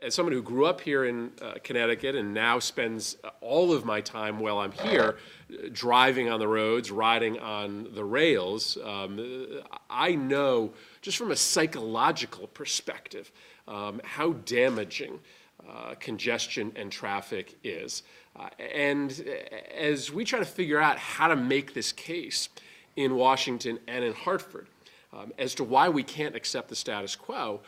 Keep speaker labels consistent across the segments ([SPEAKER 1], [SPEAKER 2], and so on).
[SPEAKER 1] as someone who grew up here in Connecticut and now spends all of my time while I'm here driving on the roads, riding on the rails, I know just from a psychological perspective how damaging congestion and traffic is. And as we try to figure out how to make this case in Washington and in Hartford as to why we can't accept the status quo,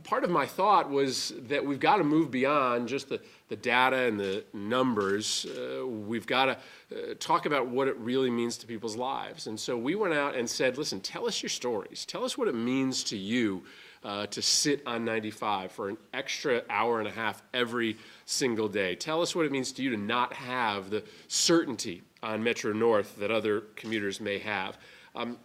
[SPEAKER 1] part of my thought was that we've got to move beyond just the data and the numbers. We've got to talk about what it really means to people's lives. And so we went out and said, listen, tell us your stories. Tell us what it means to you to sit on 95 for an extra hour and a half every single day. Tell us what it means to you to not have the certainty on Metro North that other commuters may have.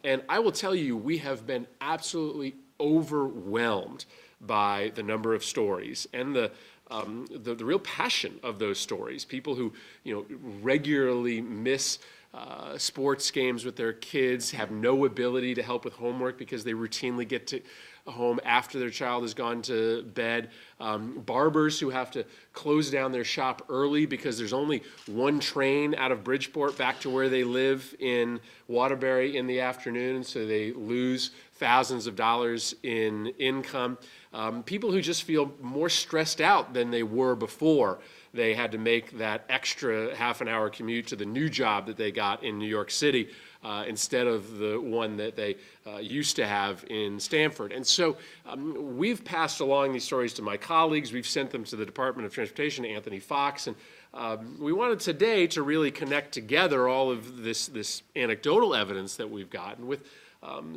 [SPEAKER 1] And I will tell you, we have been absolutely overwhelmed by the number of stories and the real passion of those stories. People who regularly miss sports games with their kids, have no ability to help with homework because they routinely get to home after their child has gone to bed. Barbers who have to close down their shop early because there's only one train out of Bridgeport back to where they live in Waterbury in the afternoon, so they lose thousands of dollars in income. People who just feel more stressed out than they were before they had to make that extra half an hour commute to the new job that they got in New York City instead of the one that they used to have in Stamford. And so we've passed along these stories to my colleagues. We've sent them to the Department of Transportation, Anthony Fox, and we wanted today to really connect together all of this anecdotal evidence that we've gotten with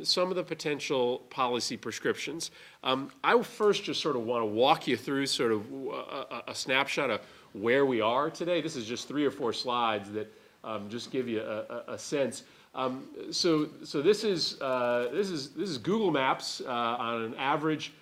[SPEAKER 1] some of the potential policy prescriptions. I first just sort of want to walk you through sort of a snapshot of where we are today. This is just 3 or 4 slides that just give you a sense. So this is Google Maps on an average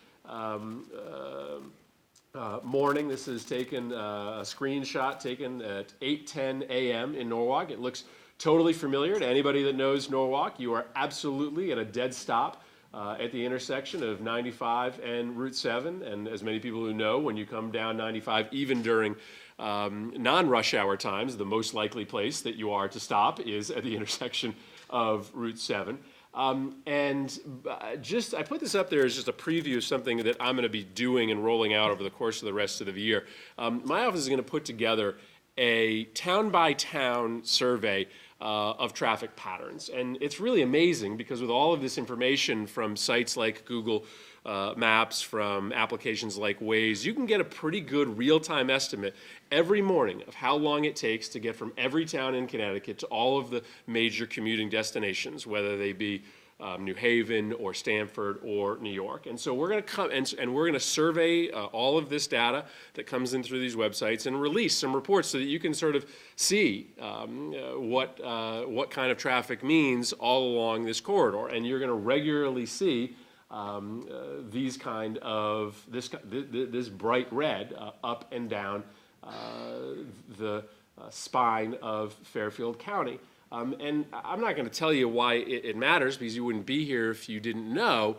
[SPEAKER 1] morning. This is taken a screenshot taken at 8:10 a.m. in Norwalk. It looks totally familiar to anybody that knows Norwalk. You are absolutely at a dead stop at the intersection of 95 and Route 7. And as many people who know, when you come down 95, even during non-rush hour times, the most likely place that you are to stop is at the intersection of Route 7. I put this up there as just a preview of something that I'm going to be doing and rolling out over the course of the rest of the year. My office is going to put together a town-by-town survey of traffic patterns. And it's really amazing because with all of this information from sites like Google Maps, from applications like Waze, you can get a pretty good real-time estimate every morning of how long it takes to get from every town in Connecticut to all of the major commuting destinations, whether they be New Haven or Stamford or New York. And so we're going to come and we're going to survey all of this data that comes in through these websites and release some reports so that you can sort of see what kind of traffic means all along this corridor. And you're going to regularly see these kind of this bright red up and down the spine of Fairfield County. And I'm not going to tell you why it matters because you wouldn't be here if you didn't know,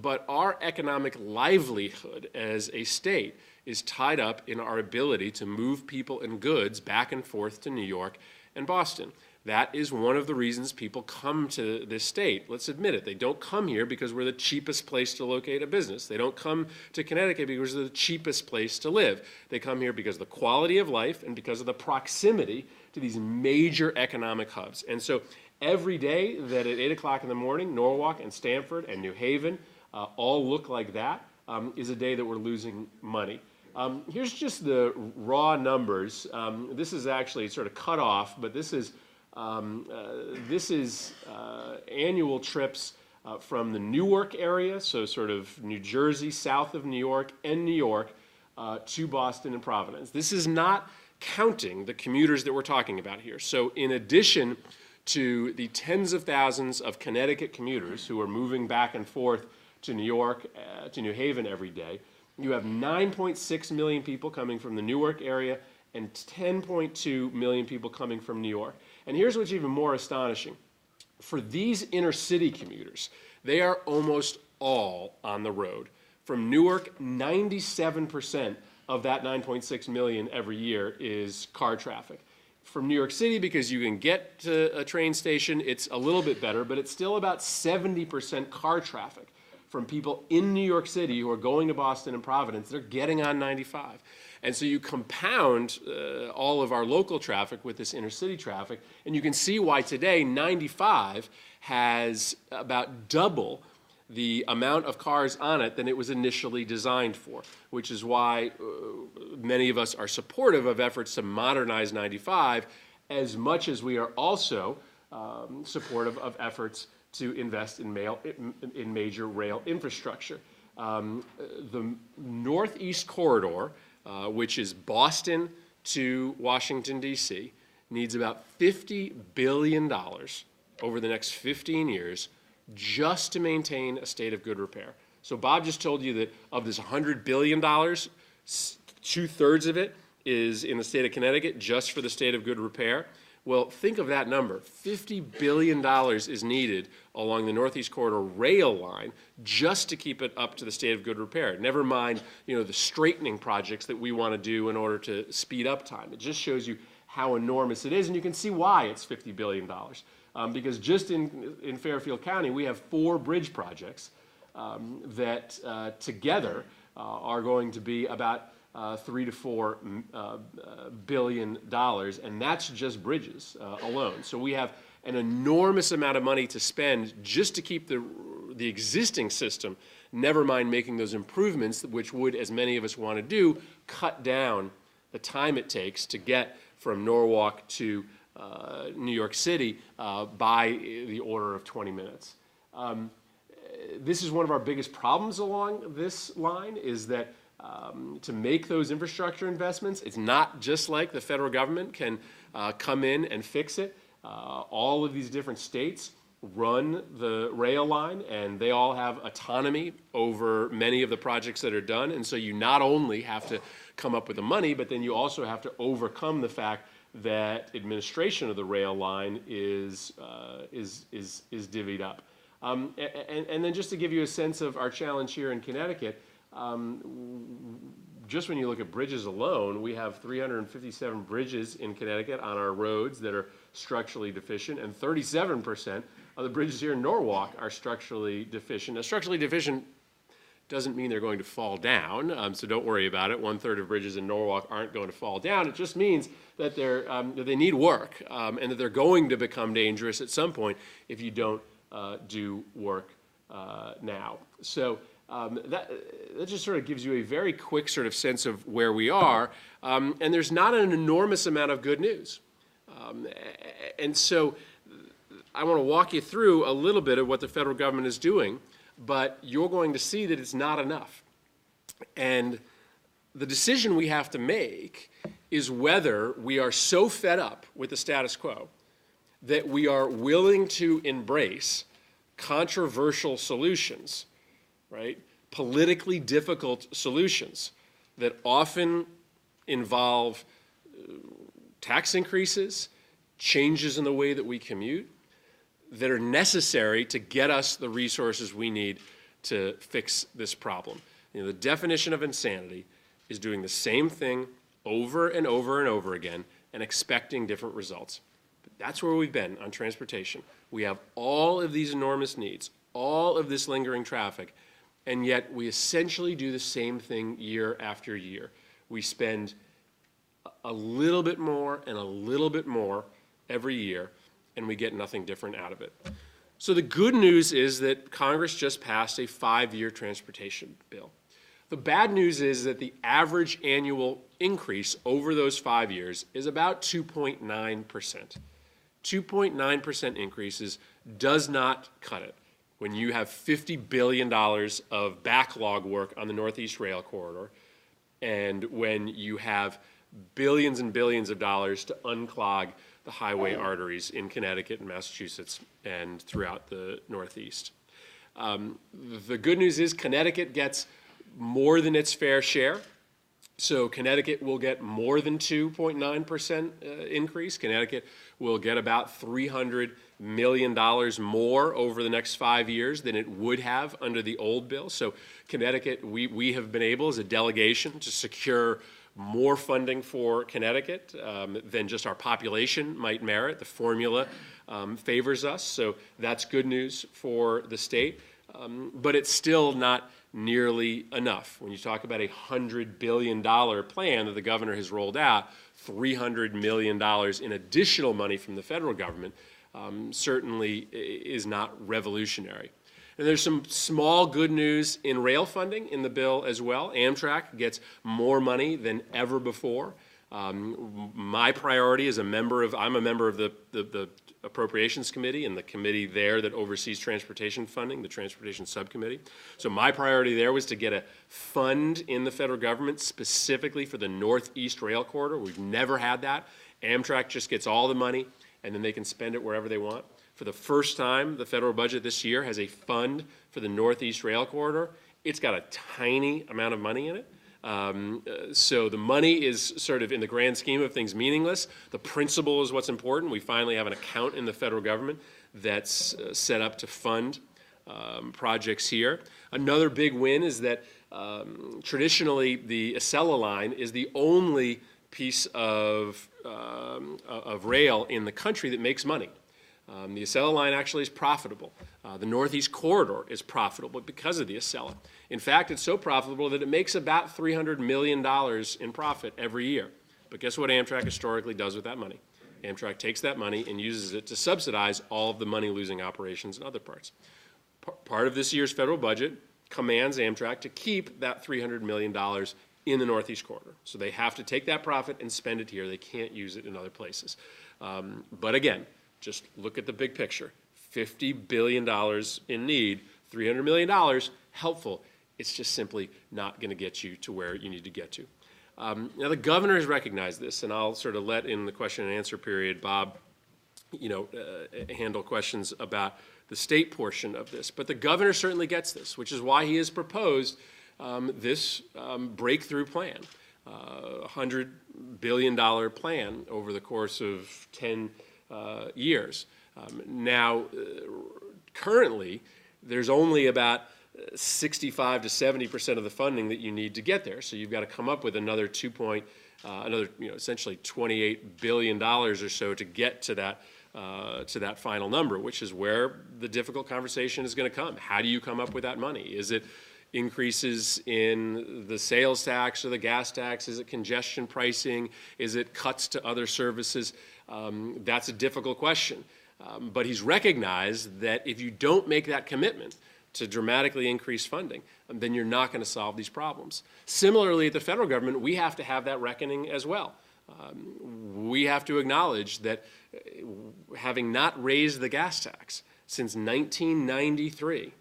[SPEAKER 1] but our economic livelihood as a state is tied up in our ability to move people and goods back and forth to New York and Boston. That is one of the reasons people come to this state. Let's admit it. They don't come here because we're the cheapest place to locate a business. They don't come to Connecticut because we're the cheapest place to live. They come here because of the quality of life and because of the proximity to these major economic hubs. And so every day that at 8 o'clock in the morning, Norwalk and Stamford and New Haven all look like that is a day that we're losing money. Here's just the raw numbers. This is actually sort of cut off, but this is annual trips from the Newark area, so sort of New Jersey, south of New York, and New York to Boston and Providence. This is not counting the commuters that we're talking about here. So in addition to the tens of thousands of Connecticut commuters who are moving back and forth to New York, to New Haven every day, you have 9.6 million people coming from the Newark area and 10.2 million people coming from New York. And here's what's even more astonishing. For these inner city commuters, they are almost all on the road From Newark, 97% of that 9.6 million every year is car traffic. From New York City, because you can get to a train station, it's a little bit better, but it's still about 70% car traffic. From people in New York City who are going to Boston and Providence, they're getting on 95. And so you compound all of our local traffic with this intercity traffic, and you can see why today 95 has about double the amount of cars on it than it was initially designed for, which is why many of us are supportive of efforts to modernize 95, as much as we are also supportive of efforts to invest in major rail infrastructure. The Northeast Corridor, which is Boston to Washington, D.C., needs about $50 billion over the next 15 years just to maintain a state of good repair. So Bob just told you that of this $100 billion, 2/3 of it is in the state of Connecticut just for the state of good repair. Well, think of that number. $50 billion is needed along the Northeast Corridor rail line just to keep it up to the state of good repair. Never mind, the straightening projects that we want to do in order to speed up time. It just shows you how enormous it is, and you can see why it's $50 billion. Because just in Fairfield County, we have 4 bridge projects that together are going to be about $3 to $4 billion, and that's just bridges alone. So we have an enormous amount of money to spend just to keep the existing system, never mind making those improvements, which would, as many of us want to do, cut down the time it takes to get from Norwalk to New York City by the order of 20 minutes. This is one of our biggest problems along this line, is that to make those infrastructure investments, it's not just like the federal government can come in and fix it. All of these different states run the rail line, and they all have autonomy over many of the projects that are done. And so you not only have to come up with the money, but then you also have to overcome the fact that administration of the rail line is divvied up. And then just to give you a sense of our challenge here in Connecticut, just when you look at bridges alone, we have 357 bridges in Connecticut on our roads that are structurally deficient, and 37% of the bridges here in Norwalk are structurally deficient. Now, structurally deficient doesn't mean they're going to fall down, so don't worry about it. 1/3 of bridges in Norwalk aren't going to fall down. It just means that that they need work, and that they're going to become dangerous at some point if you don't do work now. So that just sort of gives you a very quick sort of sense of where we are, and there's not an enormous amount of good news. And so I want to walk you through a little bit of what the federal government is doing, but you're going to see that it's not enough. And the decision we have to make is whether we are so fed up with the status quo that we are willing to embrace controversial solutions, right? Politically difficult solutions that often involve tax increases, changes in the way that we commute, that are necessary to get us the resources we need to fix this problem. The definition of insanity is doing the same thing over and over and over again and expecting different results. But that's where we've been on transportation. We have all of these enormous needs, all of this lingering traffic, and yet we essentially do the same thing year after year. We spend a little bit more and a little bit more every year, and we get nothing different out of it. So the good news is that Congress just passed a 5-year transportation bill. The bad news is that the average annual increase over those 5 years is about 2.9%. 2.9% increases does not cut it when you have $50 billion of backlog work on the Northeast Rail Corridor, and when you have billions and billions of dollars to unclog the highway arteries in Connecticut and Massachusetts and throughout the Northeast. The good news is Connecticut gets more than its fair share So Connecticut will get more than 2.9% increase. Connecticut will get about $300 million more over the next 5 years than it would have under the old bill. So Connecticut, we have been able as a delegation to secure more funding for Connecticut than just our population might merit. The formula favors us, so that's good news for the state. But it's still not nearly enough. When you talk about a $100 billion plan that the governor has rolled out, $300 million in additional money from the federal government certainly is not revolutionary. And there's some small good news in rail funding in the bill as well. Amtrak gets more money than ever before. My priority as I'm a member of the Appropriations Committee and the committee there that oversees transportation funding, the Transportation Subcommittee. So my priority there was to get a fund in the federal government specifically for the Northeast Rail Corridor. We've never had that. Amtrak just gets all the money and then they can spend it wherever they want. For the first time, the federal budget this year has a fund for the Northeast Rail Corridor. It's got a tiny amount of money in it. So the money is sort of, in the grand scheme of things, meaningless. The principle is what's important. We finally have an account in the federal government that's set up to fund projects here. Another big win is that traditionally the Acela line is the only piece of rail in the country that makes money. The Acela line actually is profitable. The Northeast Corridor is profitable because of the Acela. In fact, it's so profitable that it makes about $300 million in profit every year. But guess what Amtrak historically does with that money? Amtrak takes that money and uses it to subsidize all of the money-losing operations in other parts. Part of this year's federal budget commands Amtrak to keep that $300 million in the Northeast Corridor. So they have to take that profit and spend it here. They can't use it in other places. But again, just look at the big picture. $50 billion in need, $300 million, helpful. It's just simply not going to get you to where you need to get to. Now the governor has recognized this, and I'll sort of let in the question and answer period Bob, handle questions about the state portion of this. But the governor certainly gets this, which is why he has proposed this breakthrough plan, $100 billion plan over the course of 10 years. Now, currently, there's only about 65 to 70% of the funding that you need to get there. So you've got to come up with another essentially $28 billion or so to get to that final number, which is where the difficult conversation is going to come. How do you come up with that money? Is it increases in the sales tax or the gas tax? Is it congestion pricing? Is it cuts to other services? That's a difficult question. But he's recognized that if you don't make that commitment to dramatically increase funding, then you're not going to solve these problems. Similarly, at the federal government, we have to have that reckoning as well. We have to acknowledge that having not raised the gas tax since 1993,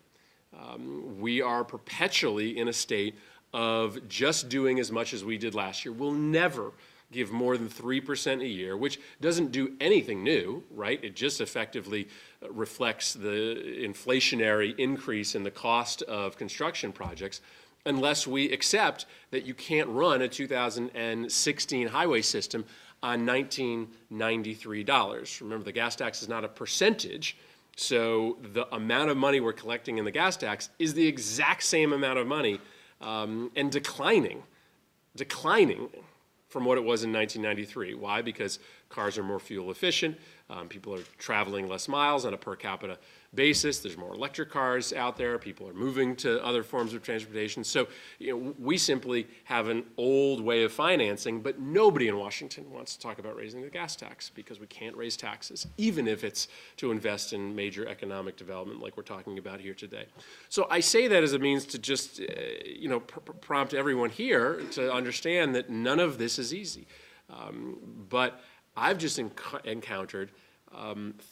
[SPEAKER 1] we are perpetually in a state of just doing as much as we did last year. We'll never give more than 3% a year, which doesn't do anything new, right? It just effectively reflects the inflationary increase in the cost of construction projects, unless we accept that you can't run a 2016 highway system on $1993. Remember, the gas tax is not a percentage, so the amount of money we're collecting in the gas tax is the exact same amount of money and declining from what it was in 1993. Why? Because cars are more fuel efficient, people are traveling less miles on a per capita basis, there's more electric cars out there, people are moving to other forms of transportation. So we simply have an old way of financing, but nobody in Washington wants to talk about raising the gas tax because we can't raise taxes, even if it's to invest in major economic development like we're talking about here today. So I say that as a means to just prompt everyone here to understand that none of this is easy. But I've just encountered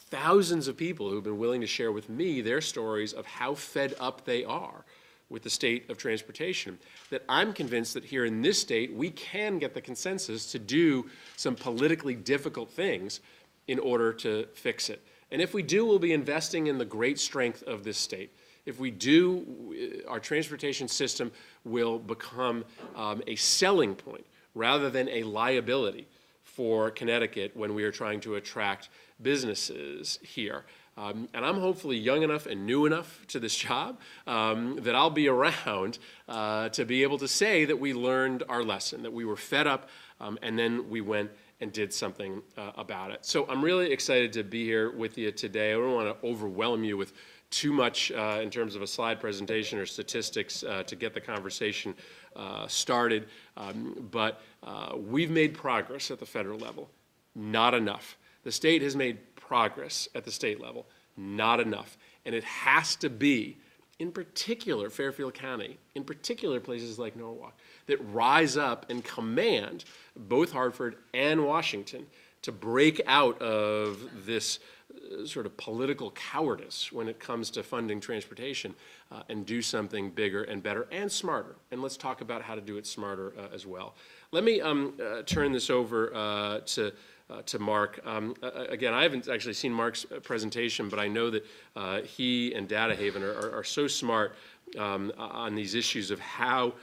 [SPEAKER 1] thousands of people who've been willing to share with me their stories of how fed up they are with the state of transportation, that I'm convinced that here in this state we can get the consensus to do some politically difficult things in order to fix it. And if we do, we'll be investing in the great strength of this state, If we do, our transportation system will become a selling point rather than a liability for Connecticut when we are trying to attract businesses here. And I'm hopefully young enough and new enough to this job that I'll be around to be able to say that we learned our lesson, that we were fed up, and then we went and did something about it. So I'm really excited to be here with you today. I don't want to overwhelm you with too much in terms of a slide presentation or statistics to get the conversation started, but we've made progress at the federal level, not enough. The state has made progress at the state level, not enough. And it has to be, in particular, Fairfield County, in particular places like Norwalk, that rise up and command both Hartford and Washington to break out of this sort of political cowardice when it comes to funding transportation and do something bigger and better and smarter. And let's talk about how to do it smarter as well. Let me turn this over to Mark. Again, I haven't actually seen Mark's presentation, but I know that he and Data Haven are so smart on these issues of how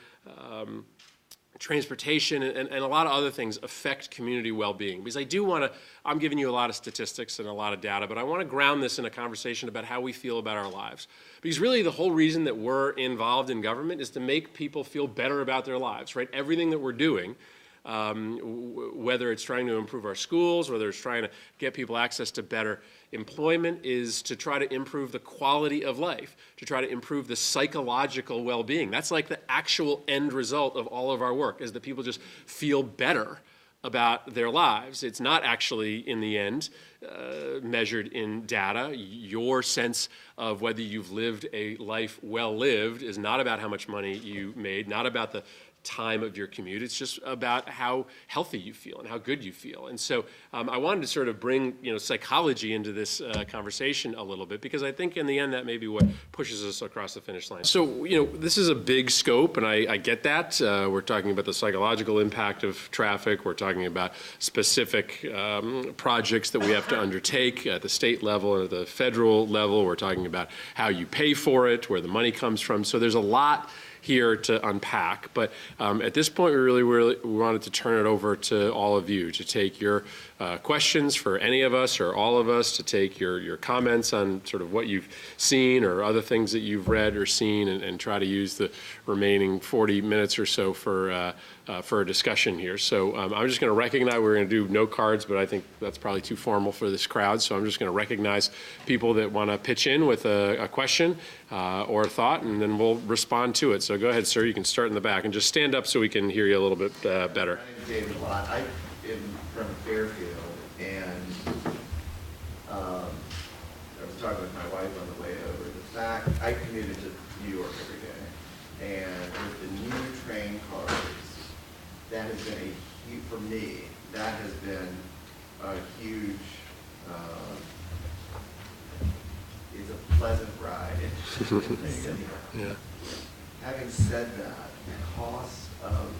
[SPEAKER 1] transportation and a lot of other things affect community well-being. Because I do want to, I'm giving you a lot of statistics and a lot of data, but I want to ground this in a conversation about how we feel about our lives. Because really the whole reason that we're involved in government is to make people feel better about their lives, right? Everything that we're doing, whether it's trying to improve our schools, whether it's trying to get people access to better employment, is to try to improve the quality of life, to try to improve the psychological well-being. That's like the actual end result of all of our work, is that people just feel better about their lives. It's not actually, in the end, measured in data. Your sense of whether you've lived a life well lived is not about how much money you made, not about the time of your commute. It's just about how healthy you feel and how good you feel. And so I wanted to sort of bring psychology into this conversation a little bit, because I think in the end that may be what pushes us across the finish line. So this is a big scope, and I get that. We're talking about the psychological impact of traffic. We're talking about specific projects that we have to undertake at the state level and at the federal level. We're talking about how you pay for it, where the money comes from. So there's a lot here to unpack, but at this point we really wanted to turn it over to all of you to take your questions for any of us or all of us, to take your comments on sort of what you've seen or other things that you've read or seen, and try to use the remaining 40 minutes or so for a discussion here. So I'm just going to recognize, we're going to do no cards, but I think that's probably too formal for this crowd, so I'm just going to recognize people that want to pitch in with a question or a thought, and then we'll respond to it. So go ahead, sir. You can start in the back, and just stand up so we can hear you a little bit better.
[SPEAKER 2] My name's David Lott. I am from Fairfield, and I was talking with my wife on the way over. The fact I commuted to New York every day, and with the new train cars, that has been a huge, for me, that has been a huge, it's a pleasant ride in the city.
[SPEAKER 1] Yeah.
[SPEAKER 2] Having said that, the cost of,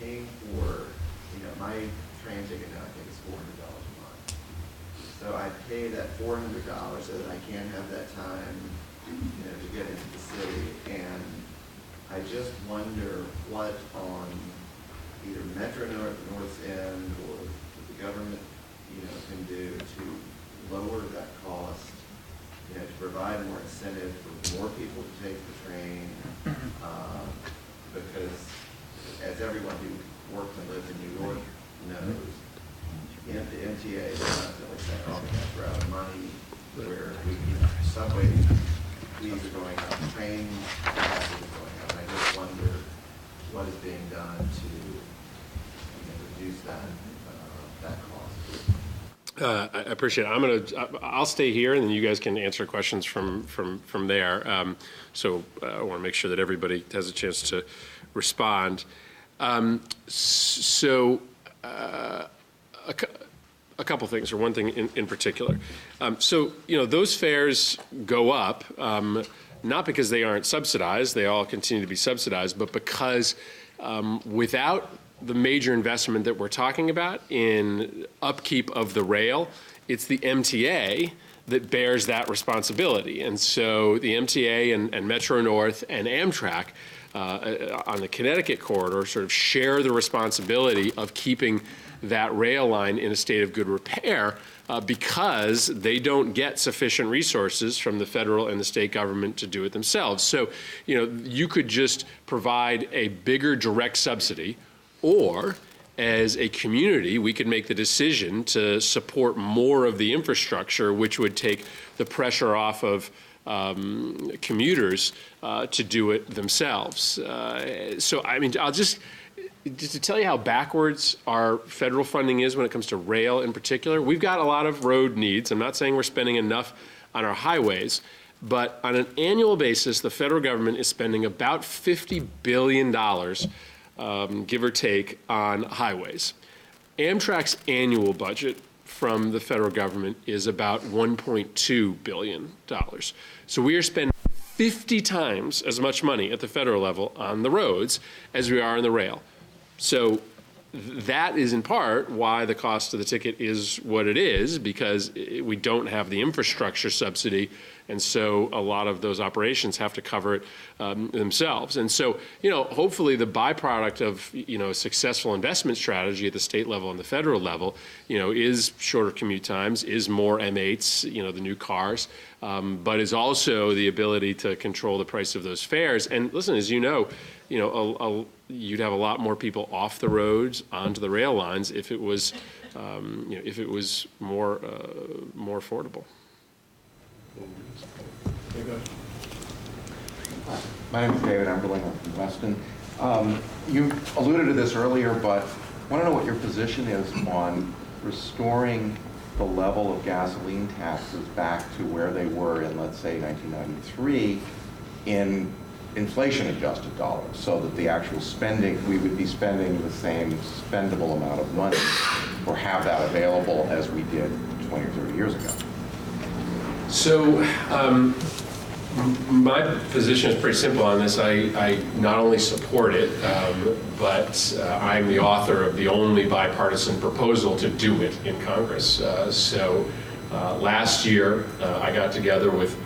[SPEAKER 2] paying for, my train ticket now I think is $400 a month. So I pay that $400 so that I can have that time, to get into the city. And I just wonder what on either Metro North End or the government, can do to lower that cost, to provide more incentive for more people to take the train, because as everyone who works and lives in New York knows, the MTA is constantly saying, oh, we're out of money, where subway fees are going up, train prices are going up, and I just wonder what is being done to reduce that cost.
[SPEAKER 1] I appreciate it. I'll stay here, and then you guys can answer questions from there. So I want to make sure that everybody has a chance to respond. A couple things, or one thing in particular. Those fares go up, not because they aren't subsidized, they all continue to be subsidized, but because without the major investment that we're talking about in upkeep of the rail, it's the MTA that bears that responsibility. And so the MTA and Metro North and Amtrak on the Connecticut corridor sort of share the responsibility of keeping that rail line in a state of good repair because they don't get sufficient resources from the federal and the state government to do it themselves. So, you could just provide a bigger direct subsidy, or as a community, we could make the decision to support more of the infrastructure, which would take the pressure off of commuters to do it themselves. So, I mean, just to tell you how backwards our federal funding is when it comes to rail in particular, we've got a lot of road needs. I'm not saying we're spending enough on our highways, but on an annual basis, the federal government is spending about $50 billion, give or take, on highways. Amtrak's annual budget from the federal government is about $1.2 billion. So we are spending 50 times as much money at the federal level on the roads as we are on the rail. So that is in part why the cost of the ticket is what it is, because we don't have the infrastructure subsidy, and so a lot of those operations have to cover it themselves. And so, hopefully the byproduct of, a successful investment strategy at the state level and the federal level, is shorter commute times, is more M8s, the new cars, but is also the ability to control the price of those fares. And listen, as you'd have a lot more people off the roads onto the rail lines if it was, if it was more affordable.
[SPEAKER 3] My name is David Emberling. I'm from Weston. You alluded to this earlier, but I want to know what your position is on restoring the level of gasoline taxes back to where they were in, let's say, 1993 in inflation-adjusted dollars, so that the actual spending, we would be spending the same spendable amount of money, or have that available as we did 20 or 30 years ago.
[SPEAKER 1] So my position is pretty simple on this. I not only support it, but I'm the author of the only bipartisan proposal to do it in Congress. So last year, I got together with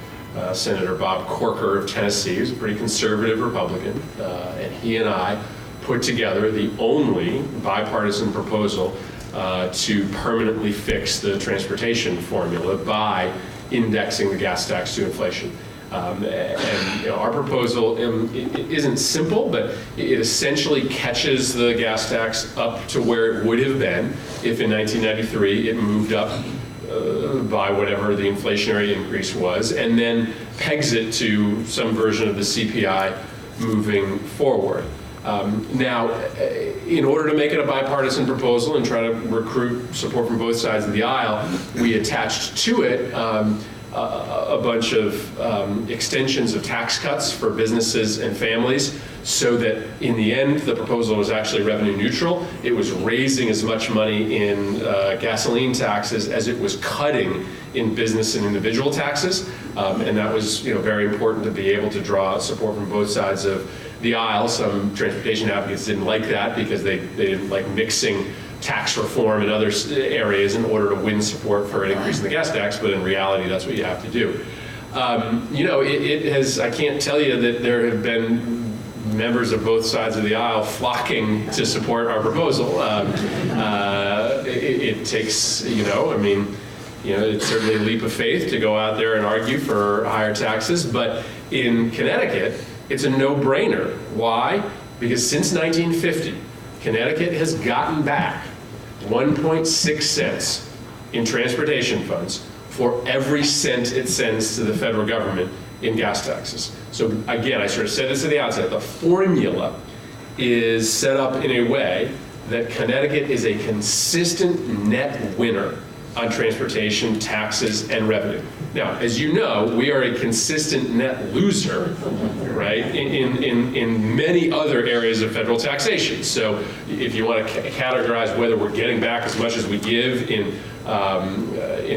[SPEAKER 1] Senator Bob Corker of Tennessee, who's a pretty conservative Republican, and he and I put together the only bipartisan proposal to permanently fix the transportation formula by indexing the gas tax to inflation. Our proposal isn't simple, but it essentially catches the gas tax up to where it would have been if in 1993 it moved up by whatever the inflationary increase was, and then pegs it to some version of the CPI moving forward. Now, in order to make it a bipartisan proposal and try to recruit support from both sides of the aisle, we attached to it a bunch of extensions of tax cuts for businesses and families, so that in the end the proposal was actually revenue neutral. It was raising as much money in gasoline taxes as it was cutting in business and individual taxes, and that was very important to be able to draw support from both sides of the aisle. Some transportation advocates didn't like that because they didn't like mixing tax reform in other areas in order to win support for an increase in the gas tax, but in reality that's what you have to do. It has, I can't tell you that there have been members of both sides of the aisle flocking to support our proposal. It takes, it's certainly a leap of faith to go out there and argue for higher taxes, but in Connecticut, it's a no-brainer. Why? Because since 1950, Connecticut has gotten back 1.6 cents in transportation funds for every cent it sends to the federal government in gas taxes. So again, I sort of said this at the outset, the formula is set up in a way that Connecticut is a consistent net winner on transportation, taxes, and revenue. Now, as you know, we are a consistent net loser, right, in many other areas of federal taxation. So if you want to categorize whether we're getting back as much as we give in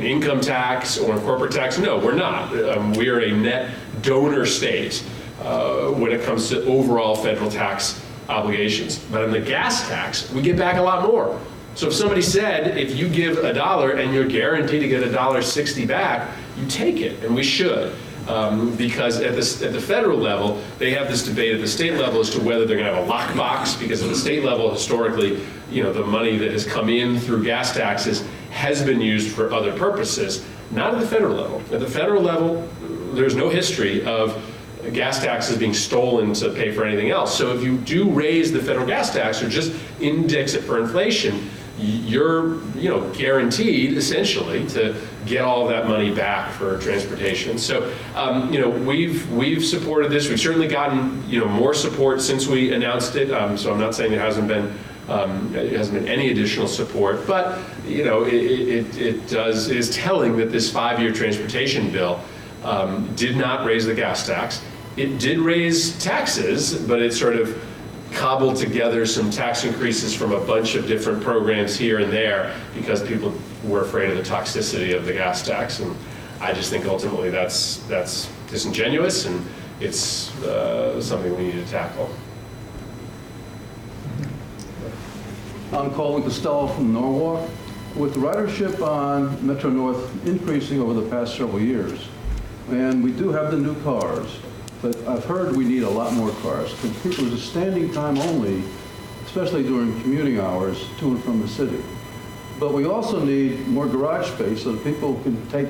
[SPEAKER 1] income tax or in corporate tax, no, we're not. We are a net donor state when it comes to overall federal tax obligations. But on the gas tax, we get back a lot more. So if somebody said, if you give $1 and you're guaranteed to get $1.60 back, you take it, and we should. Because at the federal level, they have this debate at the state level as to whether they're going to have a lockbox, because at the state level, historically, the money that has come in through gas taxes has been used for other purposes. Not at the federal level. At the federal level, there's no history of gas taxes being stolen to pay for anything else. So if you do raise the federal gas tax or just index it for inflation, you're guaranteed essentially to get all of that money back for transportation. So we've supported this. We've certainly gotten more support since we announced it. So I'm not saying there hasn't been any additional support, but it is telling that this 5-year transportation bill did not raise the gas tax. It did raise taxes, but it sort of cobbled together some tax increases from a bunch of different programs here and there because people were afraid of the toxicity of the gas tax. And I just think ultimately that's disingenuous, and it's something we need to tackle.
[SPEAKER 4] I'm Colin Costello from Norwalk. With ridership on Metro North increasing over the past several years, and we do have the new cars, but I've heard we need a lot more cars. Because people, there's a standing time only, especially during commuting hours to and from the city. But we also need more garage space so that people can take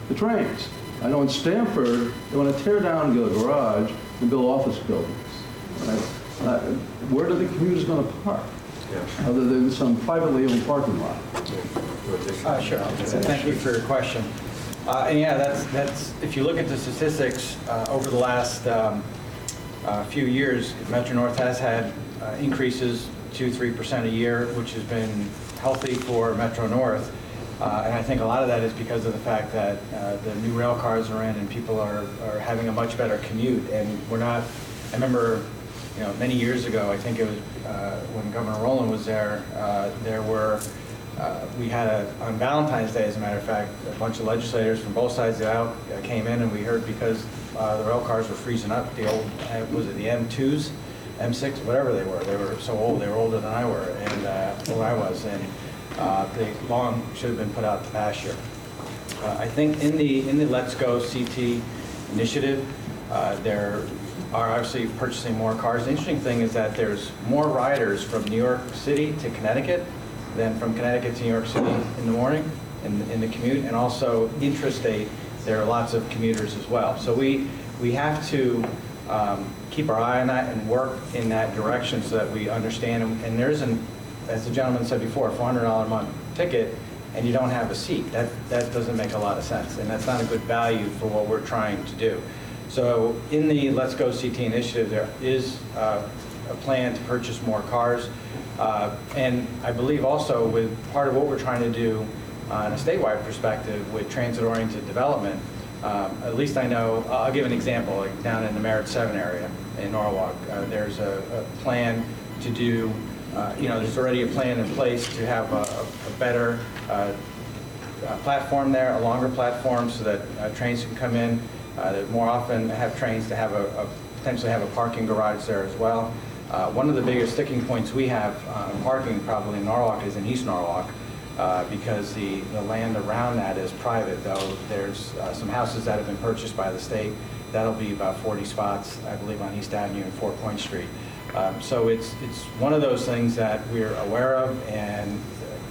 [SPEAKER 4] the trains. I know in Stamford, they want to tear down the garage and build office buildings. Where are the commuters going to park? Yeah. Other than some privately owned parking lot?
[SPEAKER 5] Sure. Thank you for your question. And yeah, that's if you look at the statistics over the last few years, Metro North has had increases 2-3% a year, which has been healthy for Metro North. And I think a lot of that is because of the fact that the new rail cars are in and people are having a much better commute. And we're not, I remember, many years ago, I think it was when Governor Rowland was there, we had on Valentine's Day, as a matter of fact, a bunch of legislators from both sides of the aisle came in, and we heard because the rail cars were freezing up, the old, was it the M2s, M6, whatever they were so old, they were older than I were, and I was, and they long should have been put out to pasture. I think in the Let's Go CT initiative, there are obviously purchasing more cars. The interesting thing is that there's more riders from New York City to Connecticut than from Connecticut to New York City in the morning, in the commute, and also intrastate, there are lots of commuters as well. So we have to keep our eye on that and work in that direction so that we understand, and there isn't, as the gentleman said before, a $400 a month ticket, and you don't have a seat. That doesn't make a lot of sense, and that's not a good value for what we're trying to do. So in the Let's Go CT initiative, there is a plan to purchase more cars. And I believe also with part of what we're trying to do on a statewide perspective with transit-oriented development, at least I know, I'll give an example, like down in the Merritt 7 area in Norwalk, there's a plan to do, there's already a plan in place to have a better platform there, a longer platform so that trains can come in. More often have trains to have potentially have a parking garage there as well. One of the biggest sticking points we have on parking probably in Norwalk is in East Norwalk because the land around that is private, though there's some houses that have been purchased by the state. That'll be about 40 spots, I believe, on East Avenue and 4 Point Street. So it's one of those things that we're aware of, and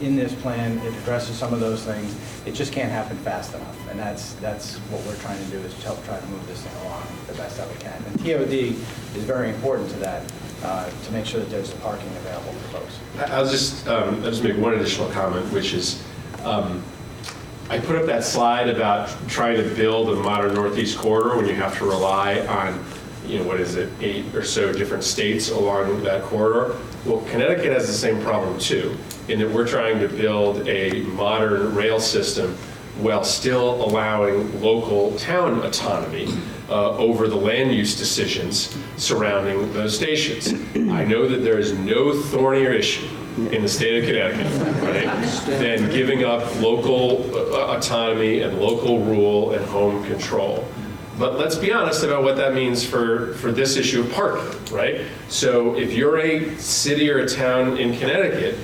[SPEAKER 5] in this plan it addresses some of those things. It just can't happen fast enough, and that's what we're trying to do, is to help try to move this thing along the best that we can. And TOD is very important to that, to make sure that there's the parking available for folks.
[SPEAKER 1] I'll just make one additional comment, which is I put up that slide about trying to build a modern Northeast corridor when you have to rely on, 8 or so different states along that corridor. Well, Connecticut has the same problem too, in that we're trying to build a modern rail system while still allowing local town autonomy over the land use decisions surrounding those stations. I know that there is no thornier issue in the state of Connecticut, right, than giving up local autonomy and local rule and home control. But let's be honest about what that means for this issue of parking, right? So if you're a city or a town in Connecticut,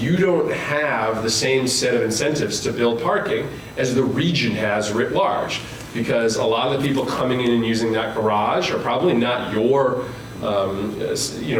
[SPEAKER 1] you don't have the same set of incentives to build parking as the region has writ large, because a lot of the people coming in and using that garage are probably not your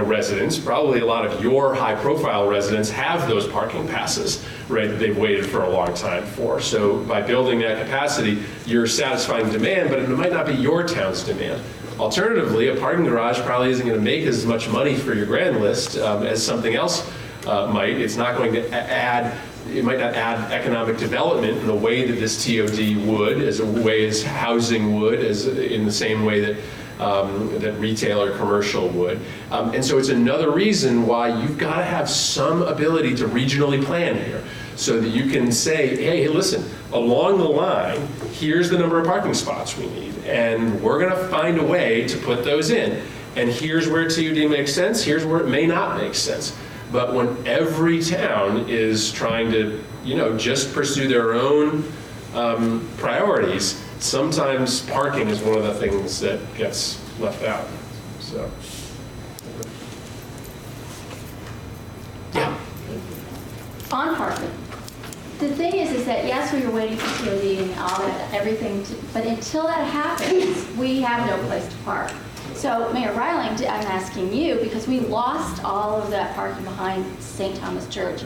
[SPEAKER 1] residents. Probably a lot of your high-profile residents have those parking passes, right, that they've waited for a long time for. So by building that capacity, you're satisfying demand, but it might not be your town's demand. Alternatively, a parking garage probably isn't going to make as much money for your grand list as something else might. It's not going to add, it might not add economic development in the way that this TOD would, as a way as housing would, as in the same way that that retail or commercial would. And so it's another reason why you've got to have some ability to regionally plan here, so that you can say, hey, listen, along the line, here's the number of parking spots we need, and we're going to find a way to put those in. And here's where TOD makes sense, here's where it may not make sense. But when every town is trying to, just pursue their own priorities, sometimes parking is one of the things that gets left out. So, yeah.
[SPEAKER 6] On parking, the thing is that yes, we were waiting for TOD and all that, everything, but until that happens, we have no place to park. So Mayor Reiling, I'm asking you, because we lost all of that parking behind St. Thomas Church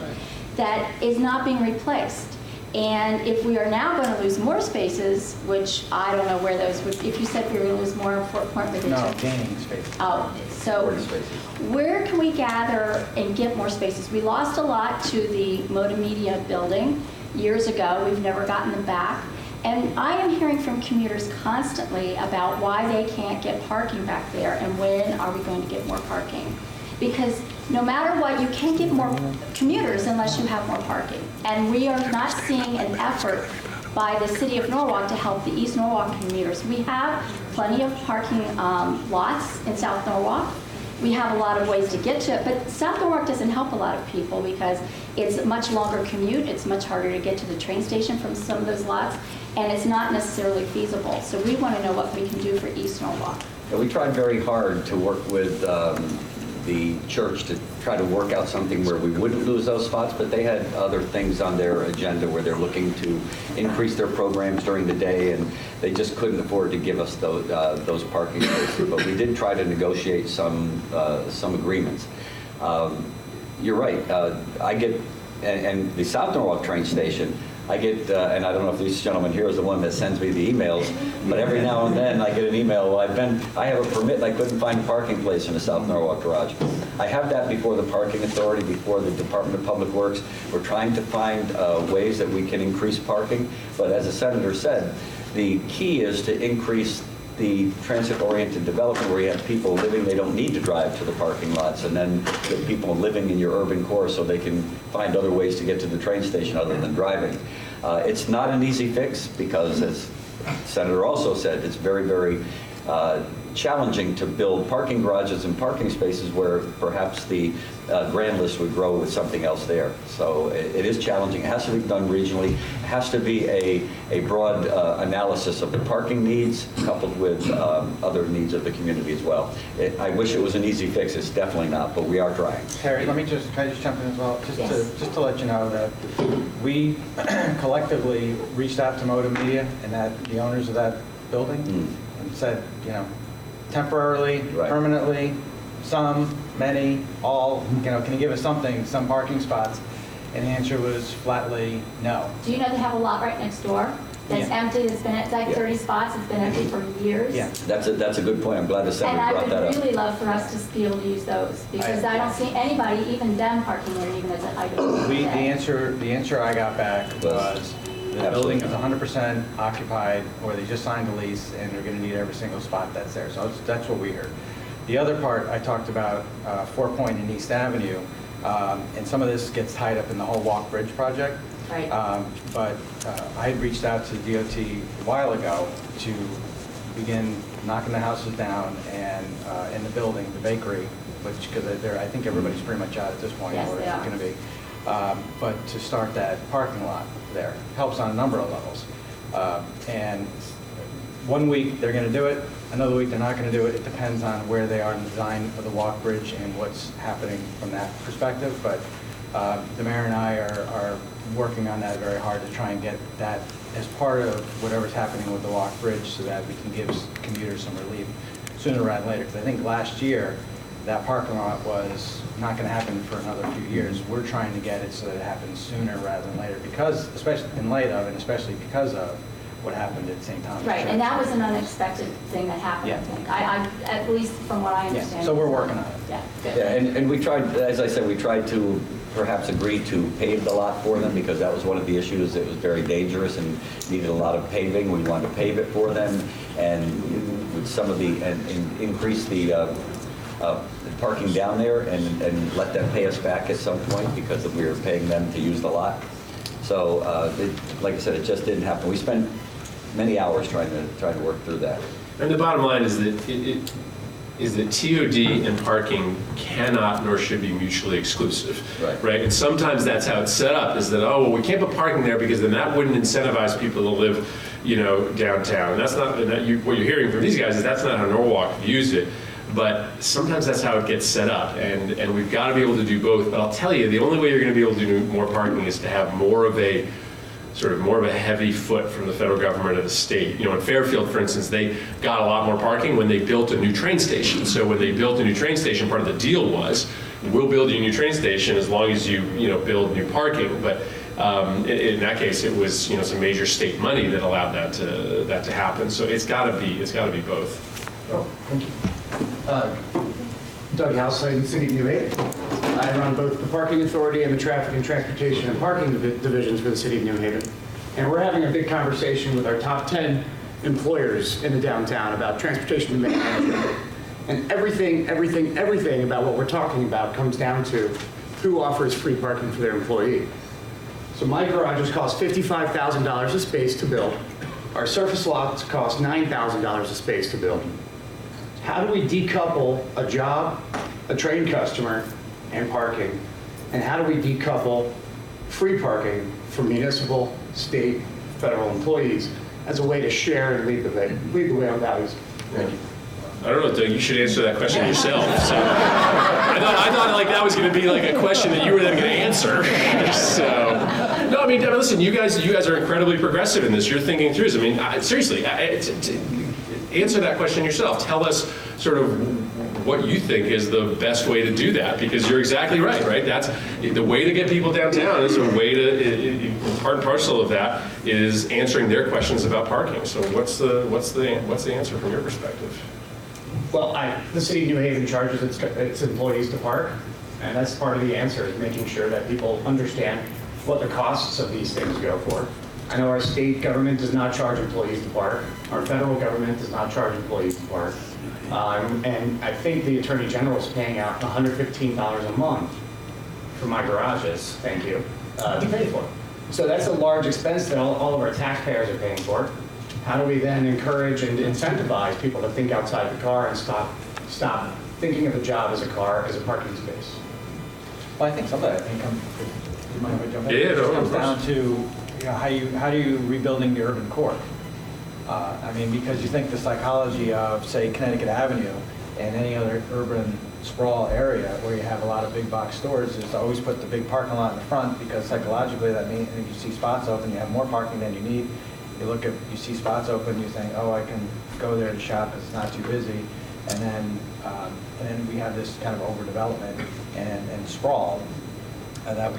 [SPEAKER 6] that is not being replaced. And if we are now going to lose more spaces, which I don't know where those would, if you said we were going to lose more in Fort Point, but
[SPEAKER 5] No, gaining spaces.
[SPEAKER 6] Oh, so where can we gather and get more spaces? We lost a lot to the Moda Media building years ago. We've never gotten them back. And I am hearing from commuters constantly about why they can't get parking back there and when are we going to get more parking. Because no matter what, you can't get more commuters unless you have more parking. And we are not seeing an effort by the city of Norwalk to help the East Norwalk commuters. We have plenty of parking lots in South Norwalk. We have a lot of ways to get to it, but South Norwalk doesn't help a lot of people because it's a much longer commute. It's much harder to get to the train station from some of those lots, and it's not necessarily feasible. So we want to know what we can do for East Norwalk.
[SPEAKER 7] Yeah, we tried very hard to work with the church to try to work out something where we wouldn't lose those spots, but they had other things on their agenda where they're looking to increase their programs during the day, and they just couldn't afford to give us those parking spaces. But we did try to negotiate some agreements. You're right. I get, and the South Norwalk train station, I get, and I don't know if this gentleman here is the one that sends me the emails, but every now and then I get an email, well, I have a permit and I couldn't find a parking place in the South Norwalk garage. I have that before the Parking Authority, before the Department of Public Works. We're trying to find ways that we can increase parking, but as the Senator said, the key is to increase the transit-oriented development where you have people living, they don't need to drive to the parking lots, and then get people living in your urban core so they can find other ways to get to the train station other than driving. It's not an easy fix because, as the Senator also said, it's very, very challenging to build parking garages and parking spaces where perhaps the grand list would grow with something else there. So it is challenging. It has to be done regionally. It has to be a broad analysis of the parking needs coupled with other needs of the community as well. I wish it was an easy fix. It's definitely not, but we are trying.
[SPEAKER 5] Harry, can I just jump in as well? Just to let you know that we collectively reached out to Moda Media and the owners of that building and said, temporarily, permanently, some, many, all, can you give us something, some parking spots? And the answer was flatly no.
[SPEAKER 6] Do you know they have a lot right next door that's empty? It's like 30 spots. It's been empty for years.
[SPEAKER 5] Yeah,
[SPEAKER 7] that's a good point. I'm glad the Senator brought that up.
[SPEAKER 6] And I would really love for us to be able to use those because I don't see anybody, even them, parking there, even as I go.
[SPEAKER 5] The answer I got back was the building is 100% occupied, or they just signed a lease, and they're going to need every single spot that's there. So that's what we heard. The other part I talked about, 4 Point and East Avenue, and some of this gets tied up in the whole Walk Bridge project.
[SPEAKER 6] Right.
[SPEAKER 5] But I had reached out to DOT a while ago to begin knocking the houses down and in the building, the bakery, because I think everybody's pretty much out at this point,
[SPEAKER 6] yes,
[SPEAKER 5] or it's going to be. But to start that parking lot there helps on a number of levels. And 1 week they're going to do it, another week they're not going to do it. It depends on where they are in the design of the walk bridge and what's happening from that perspective. But The mayor and I are working on that very hard to try and get that as part of whatever's happening with the Walk Bridge so that we can give commuters some relief sooner rather than later. Because I think last year, that parking lot was not going to happen for another few years. We're trying to get it so that it happens sooner rather than later because, especially in light of and especially because of what happened at St. Thomas
[SPEAKER 6] Right,
[SPEAKER 5] Church.
[SPEAKER 6] and that was an unexpected thing that happened, I
[SPEAKER 5] Yeah.
[SPEAKER 6] think. At least from what I
[SPEAKER 5] Yeah,
[SPEAKER 6] understand.
[SPEAKER 5] so we're working on it.
[SPEAKER 6] Yeah, good.
[SPEAKER 7] Yeah, and we tried, as I said, we tried to perhaps agree to pave the lot for them because that was one of the issues. It was very dangerous and needed a lot of paving. We wanted to pave it for them and with some of the, and increase the parking down there and let them pay us back at some point because we were paying them to use the lot. So, like I said, it just didn't happen. We spent many hours trying to work through that.
[SPEAKER 1] And the bottom line is that TOD and parking cannot nor should be mutually exclusive.
[SPEAKER 7] Right.
[SPEAKER 1] And sometimes that's how it's set up, is that, oh, well, we can't put parking there because then that wouldn't incentivize people to live, downtown. And that's not, what you're hearing from these guys is that's not how Norwalk views it. But sometimes that's how it gets set up, and we've got to be able to do both. But I'll tell you, the only way you're going to be able to do more parking is to have more of a heavy foot from the federal government or the state. In Fairfield, for instance, they got a lot more parking when they built a new train station. So when they built a new train station, part of the deal was, we'll build you a new train station as long as you build new parking. But in that case, it was some major state money that allowed that to happen. So it's got to be both.
[SPEAKER 8] Oh, thank you. Doug Halside in the City of New Haven. I run both the Parking Authority and the Traffic and Transportation and Parking divisions for the City of New Haven. And we're having a big conversation with our top 10 employers in the downtown about transportation demand management. And everything about what we're talking about comes down to who offers free parking for their employee. So my garages cost $55,000 a space to build. Our surface lots cost $9,000 a space to build. How do we decouple a job, a train customer, and parking? And how do we decouple free parking for municipal, state, federal employees as a way to share and lead the way on values? Thank you.
[SPEAKER 1] I don't know, Doug, you should answer that question yourself. So, I thought like that was going to be like a question that you were then going to answer. So, no, I mean, listen, you guys are incredibly progressive in this. You're thinking through this. I mean, seriously, answer that question yourself. Tell us sort of what you think is the best way to do that, because you're exactly right? That's the way to get people downtown is a way to, part and parcel of that is answering their questions about parking. So what's the answer from your perspective?
[SPEAKER 8] Well, the City of New Haven charges its employees to park, and that's part of the answer, is making sure that people understand what the costs of these things go for. I know our state government does not charge employees to park. Our federal government does not charge employees to park. And I think the Attorney General is paying out $115 a month for my garages, thank you, to pay for. So that's a large expense that all of our taxpayers are paying for. How do we then encourage and incentivize people to think outside the car and stop thinking of the job as a car, as a parking space?
[SPEAKER 5] Well, I think some of that, do you mind if I jump in?
[SPEAKER 1] Yeah,
[SPEAKER 5] It comes down to how do you rebuilding the urban core? I mean, because you think the psychology of, say, Connecticut Avenue and any other urban sprawl area where you have a lot of big box stores is to always put the big parking lot in the front, because psychologically that means if you see spots open, you have more parking than you need. You see spots open, you think, oh, I can go there to shop because it's not too busy. And then we have this kind of overdevelopment and sprawl that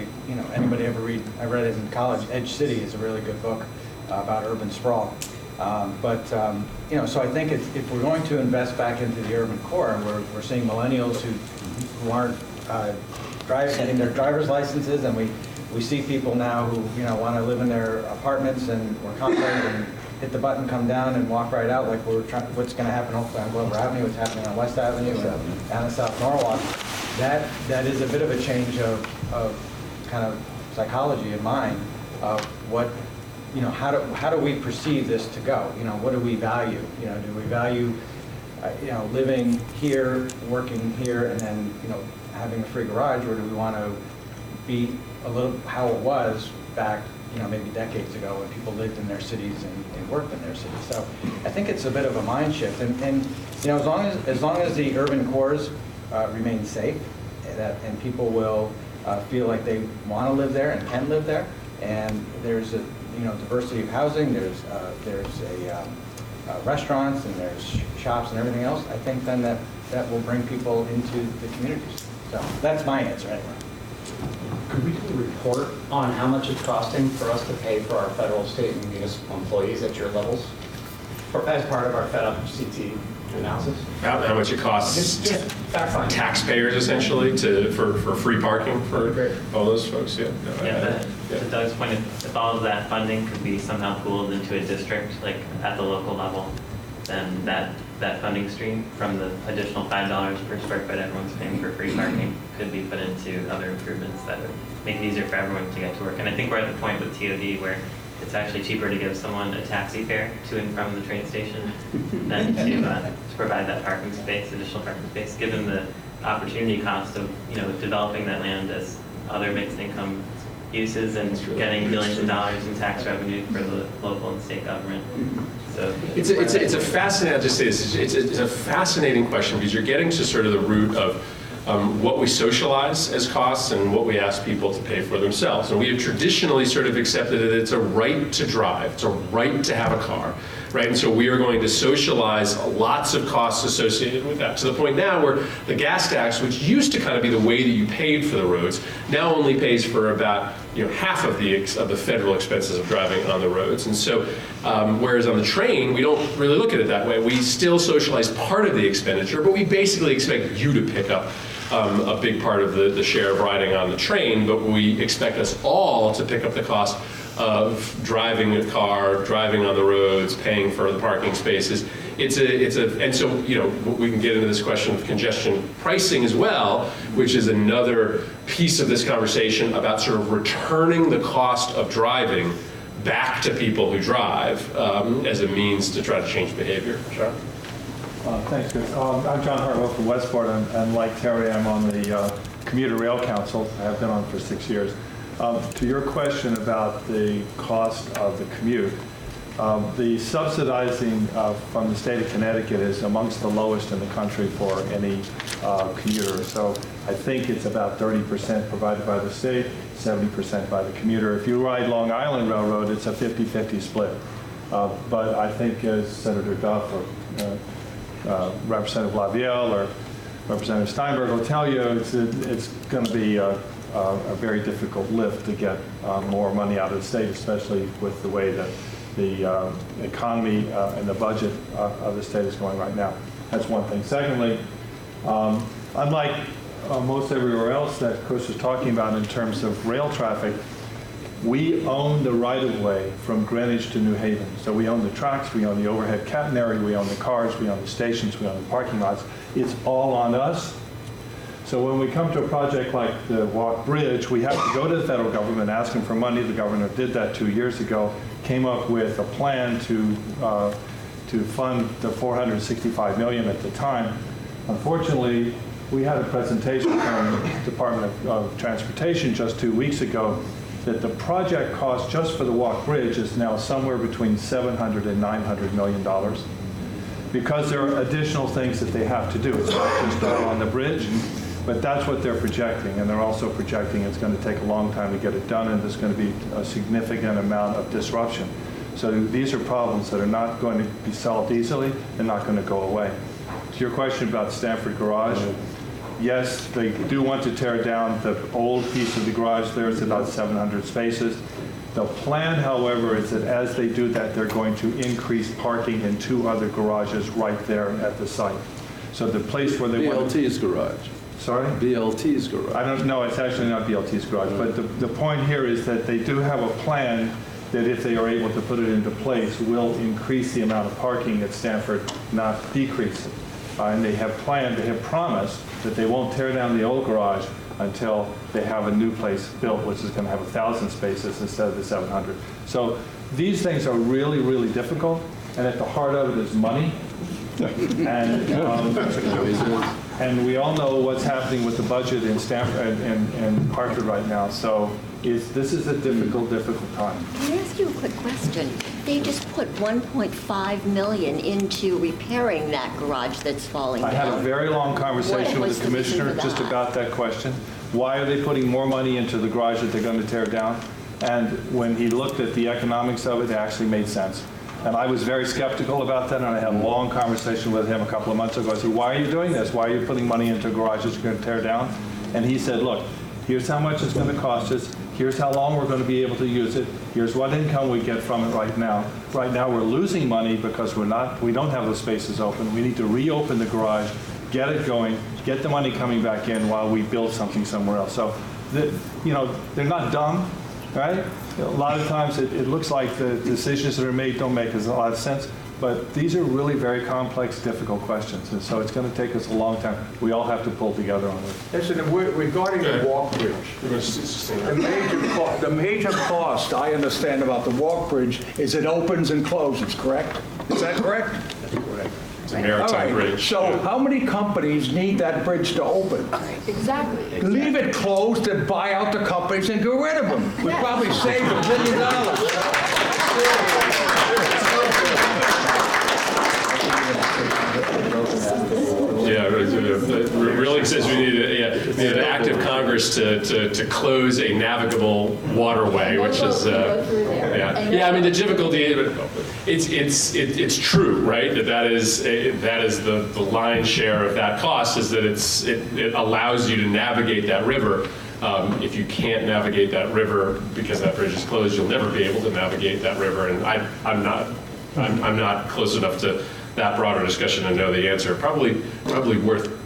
[SPEAKER 5] anybody ever read? I read it in college. Edge City is a really good book about urban sprawl. So I think if we're going to invest back into the urban core, and we're seeing millennials who aren't getting their driver's licenses, and we see people now who want to live in their apartments and we're confident and hit the button, come down, and walk right out like what's going to happen hopefully on Glover Avenue, what's happening on West Avenue, and down in South Norwalk. That is a bit of a change of kind of psychology in mind of what. How do we perceive this to go? What do we value? Do we value, living here, working here, and then, having a free garage, or do we want to be a little how it was back, maybe decades ago when people lived in their cities and worked in their cities? So I think it's a bit of a mind shift, and as long as the urban cores remain safe, and people will feel like they want to live there and can live there. And there's a diversity of housing. There's restaurants and there's shops and everything else. I think then that will bring people into the communities. So that's my answer anyway.
[SPEAKER 8] Could we do a report on how much it's costing for us to pay for our federal, state, and municipal employees at your levels? As part of our FedUp CT analysis?
[SPEAKER 1] How much it costs
[SPEAKER 8] Just fact finding.
[SPEAKER 1] taxpayers essentially for free parking for all those folks, yeah. No,
[SPEAKER 9] Yeah, but to Doug's point, if all of that funding could be somehow pooled into a district, like at the local level, then that funding stream from the additional $5 per square foot everyone's paying for free parking could be put into other improvements that would make it easier for everyone to get to work. And I think we're at the point with TOD where it's actually cheaper to give someone a taxi fare to and from the train station than to provide that parking space, additional parking space, given the opportunity cost of developing that land as other mixed income uses and getting millions of dollars in tax revenue for the local and state government. So
[SPEAKER 1] it's a fascinating. I'll just say this. It's a fascinating question because you're getting to sort of the root of what we socialize as costs and what we ask people to pay for themselves. And we have traditionally sort of accepted that it's a right to drive, it's a right to have a car, right? And so we are going to socialize lots of costs associated with that, to the point now where the gas tax, which used to kind of be the way that you paid for the roads, now only pays for about half of the federal expenses of driving on the roads. And so, whereas on the train, we don't really look at it that way. We still socialize part of the expenditure, but we basically expect you to pick up a big part of the share of riding on the train, but we expect us all to pick up the cost of driving a car, driving on the roads, paying for the parking spaces. And so, we can get into this question of congestion pricing as well, which is another piece of this conversation about sort of returning the cost of driving back to people who drive as a means to try to change behavior. John?
[SPEAKER 10] Thanks, Chris. I'm John Hartwell from Westport, and like Terry, I'm on the Commuter Rail Council. I have been on for 6 years. To your question about the cost of the commute, the subsidizing from the state of Connecticut is amongst the lowest in the country for any commuter. So I think it's about 30% provided by the state, 70% by the commuter. If you ride Long Island Railroad, it's a 50-50 split. But I think as Senator Duff or Representative Lavielle or Representative Steinberg will tell you, it's going to be a very difficult lift to get more money out of the state, especially with the way that the economy and the budget of the state is going right now. That's one thing. Secondly, unlike most everywhere else that Chris was talking about in terms of rail traffic, we own the right-of-way from Greenwich to New Haven. So we own the tracks, we own the overhead catenary, we own the cars, we own the stations, we own the parking lots. It's all on us. So when we come to a project like the Walk Bridge, we have to go to the federal government, ask them for money. The governor did that 2 years ago, came up with a plan to fund the $465 million at the time. Unfortunately, we had a presentation from the Department of Transportation just 2 weeks ago that the project cost just for the Walk Bridge is now somewhere between $700 and $900 million because there are additional things that they have to do. It's not just all on the bridge, but that's what they're projecting, and they're also projecting it's going to take a long time to get it done, and there's going to be a significant amount of disruption. So these are problems that are not going to be solved easily and not going to go away. To your question about Stanford Garage, yes, they do want to tear down the old piece of the garage there. It's about 700 spaces. The plan, however, is that as they do that, they're going to increase parking in 2 other garages right there at the site. So the place where they want to...
[SPEAKER 4] BLT's garage.
[SPEAKER 10] Sorry?
[SPEAKER 4] BLT's garage.
[SPEAKER 10] I don't know. It's actually not BLT's garage. But the point here is that they do have a plan that if they are able to put it into place, will increase the amount of parking at Stanford, not decrease it. And they have promised that they won't tear down the old garage until they have a new place built, which is going to have 1,000 spaces instead of the 700. So these things are really, really difficult, and at the heart of it is money. And we all know what's happening with the budget in Stanford and Hartford right now. So this is a difficult time.
[SPEAKER 11] Can I ask you a quick question? They just put $1.5 million into repairing that garage that's falling down.
[SPEAKER 10] I had a very long conversation with the commissioner
[SPEAKER 11] reason for
[SPEAKER 10] just
[SPEAKER 11] that?
[SPEAKER 10] about that question. why are they putting more money into the garage that they're going to tear down? And when he looked at the economics of it, it actually made sense. And I was very skeptical about that, and I had a long conversation with him a couple of months ago. I said, why are you doing this? Why are you putting money into garages you're going to tear down? And he said, look, here's how much it's going to cost us. Here's how long we're going to be able to use it. Here's what income we get from it right now. Right now we're losing money because we don't have those spaces open. We need to reopen the garage, get it going, get the money coming back in while we build something somewhere else. So, they're not dumb, right? A lot of times it looks like the decisions that are made don't make a lot of sense, but these are really very complex, difficult questions, and so it's going to take us a long time. We all have to pull together on it.
[SPEAKER 12] Listen, regarding the walk bridge, the major cost I understand about the walk bridge is it opens and closes, correct? Is that correct?
[SPEAKER 1] Correct. It's a maritime
[SPEAKER 12] All right.
[SPEAKER 1] bridge.
[SPEAKER 12] So how many companies need that bridge to open?
[SPEAKER 6] Exactly.
[SPEAKER 12] Leave it closed and buy out the companies and get rid of them. We'd probably save $1 billion.
[SPEAKER 1] Yeah, really says we need an active Congress to close a navigable waterway, which is yeah. I mean, the difficulty, it's true, right? That is the lion's share of that cost, is that it allows you to navigate that river. If you can't navigate that river because that bridge is closed, you'll never be able to navigate that river. And I'm not close enough to that broader discussion to know the answer. Probably worth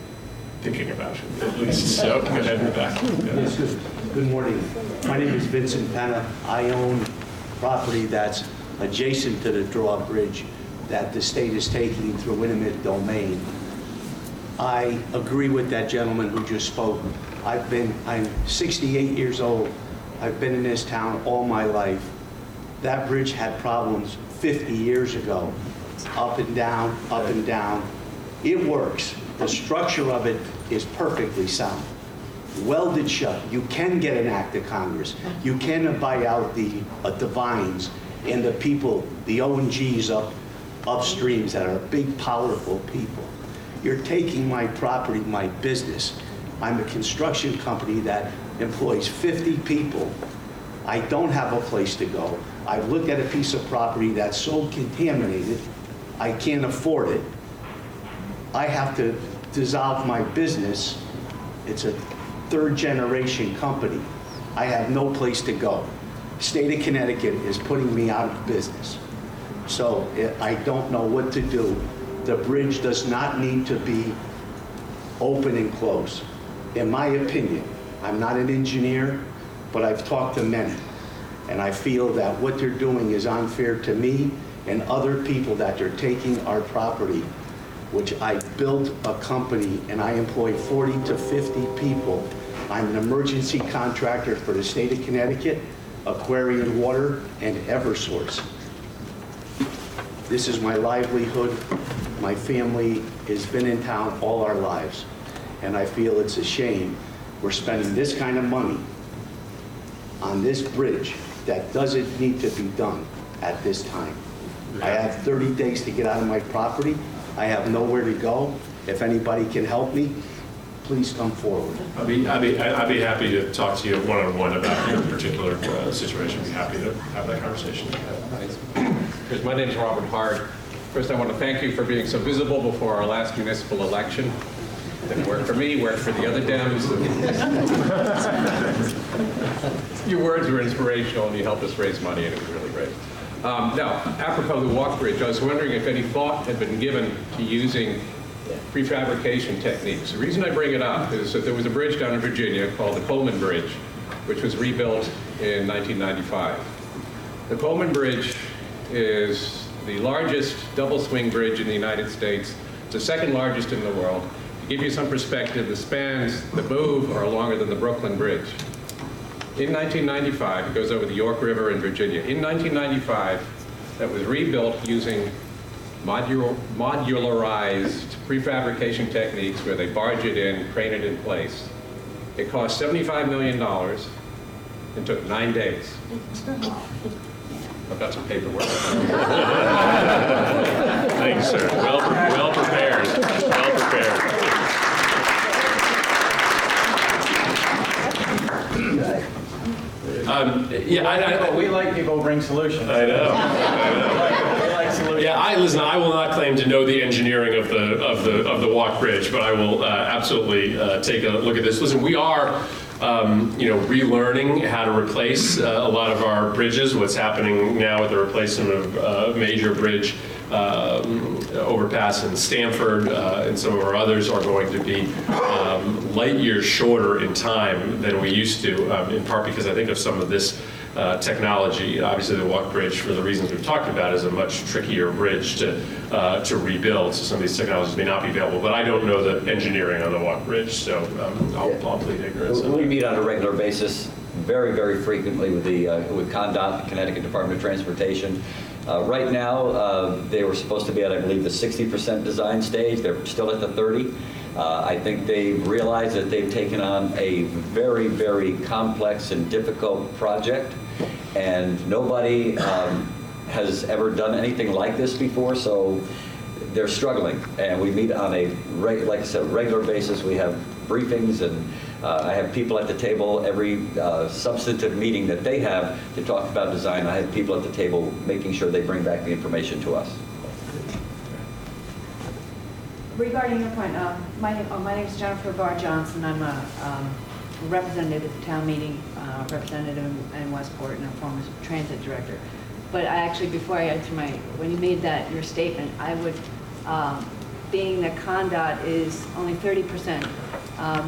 [SPEAKER 1] thinking about, at least. So go ahead and back. Yeah.
[SPEAKER 13] Yes, good morning. My name is Vincent Penna. I own property that's adjacent to the drawbridge that the state is taking through eminent domain. I agree with that gentleman who just spoke. I'm 68 years old. I've been in this town all my life. That bridge had problems 50 years ago. Up and down, up and down. It works. The structure of it is perfectly sound. Welded shut. You can get an act of Congress. You can buy out the vines and the people, the O&Gs upstreams that are big, powerful people. You're taking my property, my business. I'm a construction company that employs 50 people. I don't have a place to go. I've looked at a piece of property that's so contaminated, I can't afford it. I have to dissolve my business. It's a third-generation company. I have no place to go. State of Connecticut is putting me out of business. So I don't know what to do. The bridge does not need to be open and closed. In my opinion, I'm not an engineer, but I've talked to many. And I feel that what they're doing is unfair to me and other people, that they're taking our property, which I built a company and I employ 40 to 50 people. I'm an emergency contractor for the state of Connecticut, Aquarian Water, and Eversource. This is my livelihood. My family has been in town all our lives, and I feel it's a shame we're spending this kind of money on this bridge that doesn't need to be done at this time. I have 30 days to get out of my property. I have nowhere to go. If anybody can help me, please come forward.
[SPEAKER 1] I'd be happy to talk to you one-on-one about your particular situation. I'd be happy to have that conversation.
[SPEAKER 14] Chris, my name is Robert Hart. First, I want to thank you for being so visible before our last municipal election. Didn't work for me, worked for the other Dems. Your words were inspirational, and you helped us raise money, and it was really great. Now, apropos the walk bridge, I was wondering if any thought had been given to using prefabrication techniques. The reason I bring it up is that there was a bridge down in Virginia called the Coleman Bridge, which was rebuilt in 1995. The Coleman Bridge is the largest double swing bridge in the United States. It's the second largest in the world. To give you some perspective, the spans that move are longer than the Brooklyn Bridge. In 1995, it goes over the York River in Virginia. In 1995, that was rebuilt using modularized prefabrication techniques where they barge it in, crane it in place. It cost $75 million and took 9 days. I've got some paperwork.
[SPEAKER 1] Thanks, sir. Well prepared. Well prepared. Yeah,
[SPEAKER 5] We like people who bring solutions.
[SPEAKER 1] I know.
[SPEAKER 5] We like solutions.
[SPEAKER 1] Yeah, listen. I will not claim to know the engineering of the walk bridge, but I will absolutely take a look at this. Listen, we are relearning how to replace a lot of our bridges. What's happening now with the replacement of a major bridge overpass in Stamford and some of our others are going to be light years shorter in time than we used to, in part because I think of some of this technology. Obviously, the walk bridge, for the reasons we've talked about, is a much trickier bridge to rebuild. So some of these technologies may not be available. But I don't know the engineering on the walk bridge, so I'll plead ignorance.
[SPEAKER 7] We meet on a regular basis, very, very frequently with CONDOT, Connecticut Department of Transportation. Right now, they were supposed to be at, I believe, the 60% design stage. They're still at the 30. I think they've realized that they've taken on a very, very complex and difficult project, and nobody has ever done anything like this before, so they're struggling. And we meet on a, like I said, regular basis. We have briefings, and I have people at the table every substantive meeting that they have to talk about design. I have people at the table making sure they bring back the information to us.
[SPEAKER 15] Regarding your point, my name is Jennifer Barr Johnson. I'm a representative at the town meeting, representative in Westport, and a former transit director. But I actually, before I answer when you made your statement, I would, being that CONDOT is only 30%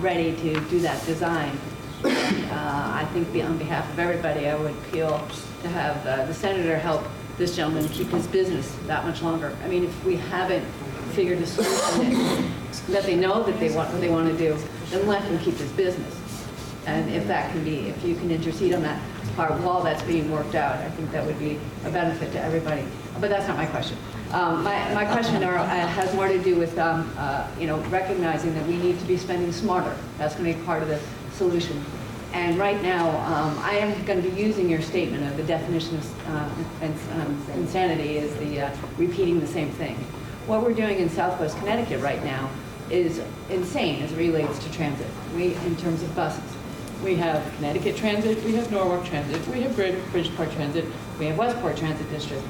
[SPEAKER 15] ready to do that design, I think on behalf of everybody, I would appeal to have the senator help this gentleman keep his business that much longer. I mean, if we haven't figured a solution that they know that they want what they want to do, then let him keep his business. And if that can be, if you can intercede on that part while that's being worked out, I think that would be a benefit to everybody. But that's not my question. My question has more to do with recognizing that we need to be spending smarter. That's going to be part of the solution. And right now, I am going to be using your statement of the definition of insanity is the repeating the same thing. What we're doing in Southwest Connecticut right now is insane as it relates to transit. In terms of buses, we have Connecticut Transit, we have Norwalk Transit, we have Bridgeport Transit, we have Westport Transit District.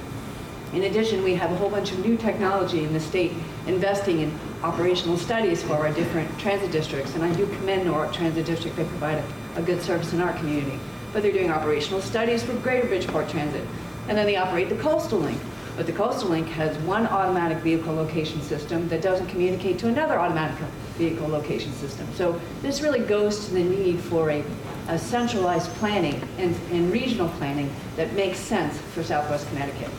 [SPEAKER 15] In addition, we have a whole bunch of new technology in the state investing in operational studies for our different transit districts, and I do commend Norwalk Transit District. They provide a good service in our community. But they're doing operational studies for Greater Bridgeport Transit, and then they operate the Coastal Link. But the Coastal Link has one automatic vehicle location system that doesn't communicate to another automatic vehicle location system. So this really goes to the need for a centralized planning and regional planning that makes sense for Southwest Connecticut.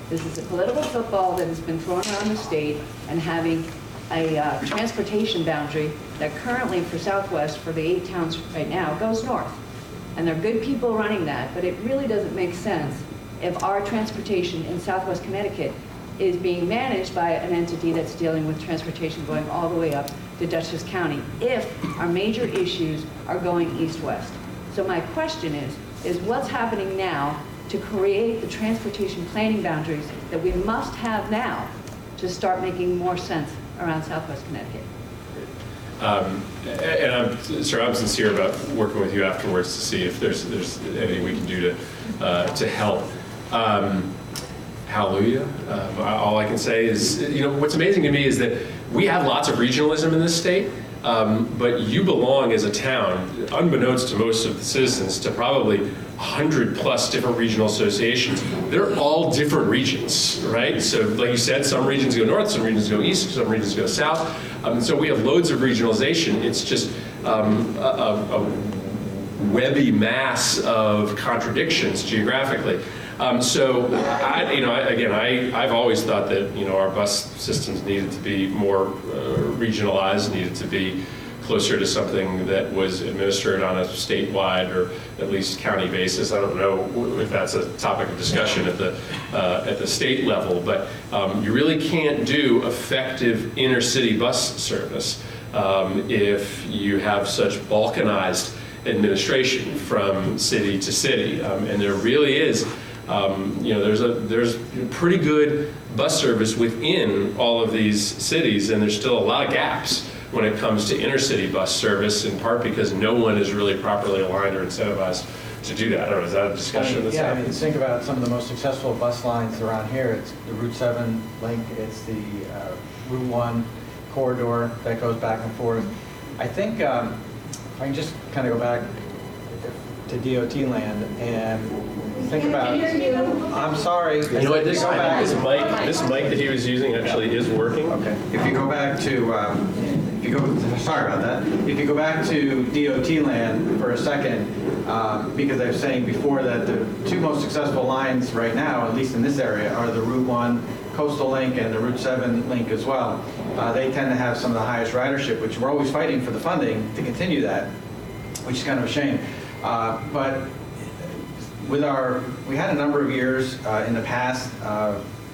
[SPEAKER 15] This is a political football that has been thrown around the state, and having a transportation boundary that currently for Southwest, for the 8 towns right now, goes north. And there are good people running that, but it really doesn't make sense if our transportation in Southwest Connecticut is being managed by an entity that's dealing with transportation going all the way up to Dutchess County, if our major issues are going east-west. So my question is what's happening now to create the transportation planning boundaries that we must have now to start making more sense around Southwest Connecticut?
[SPEAKER 1] And I'm sincere about working with you afterwards to see if there's anything we can do to help. Hallelujah. All I can say is, what's amazing to me is that we have lots of regionalism in this state, but you belong as a town, unbeknownst to most of the citizens, to probably 100+ different regional associations. They're all different regions, right? So like you said, some regions go north, some regions go east, some regions go south. So we have loads of regionalization. It's just a webby mass of contradictions geographically. So I've always thought that our bus systems needed to be more regionalized, needed to be closer to something that was administered on a statewide or at least county basis. I don't know if that's a topic of discussion at the state level, but you really can't do effective intercity bus service if you have such balkanized administration from city to city, and there really is. There's pretty good bus service within all of these cities, and there's still a lot of gaps when it comes to intercity bus service, in part because no one is really properly aligned or incentivized to do that. I don't know, is that a discussion that's
[SPEAKER 5] Yeah, I
[SPEAKER 1] happening?
[SPEAKER 5] mean, think about some of the most successful bus lines around here. It's the Route 7 link, it's the Route 1 corridor that goes back and forth. I think, if I can just kind of go back to DOT land and think about, I'm sorry.
[SPEAKER 1] You know what, this mic that he was using actually is working.
[SPEAKER 5] Okay. If you go back to, sorry about that. If you go back to DOT land for a second, because I was saying before that the two most successful lines right now, at least in this area, are the Route 1 Coastal Link and the Route 7 link as well. They tend to have some of the highest ridership, which we're always fighting for the funding to continue that, which is kind of a shame. But we had a number of years in the past,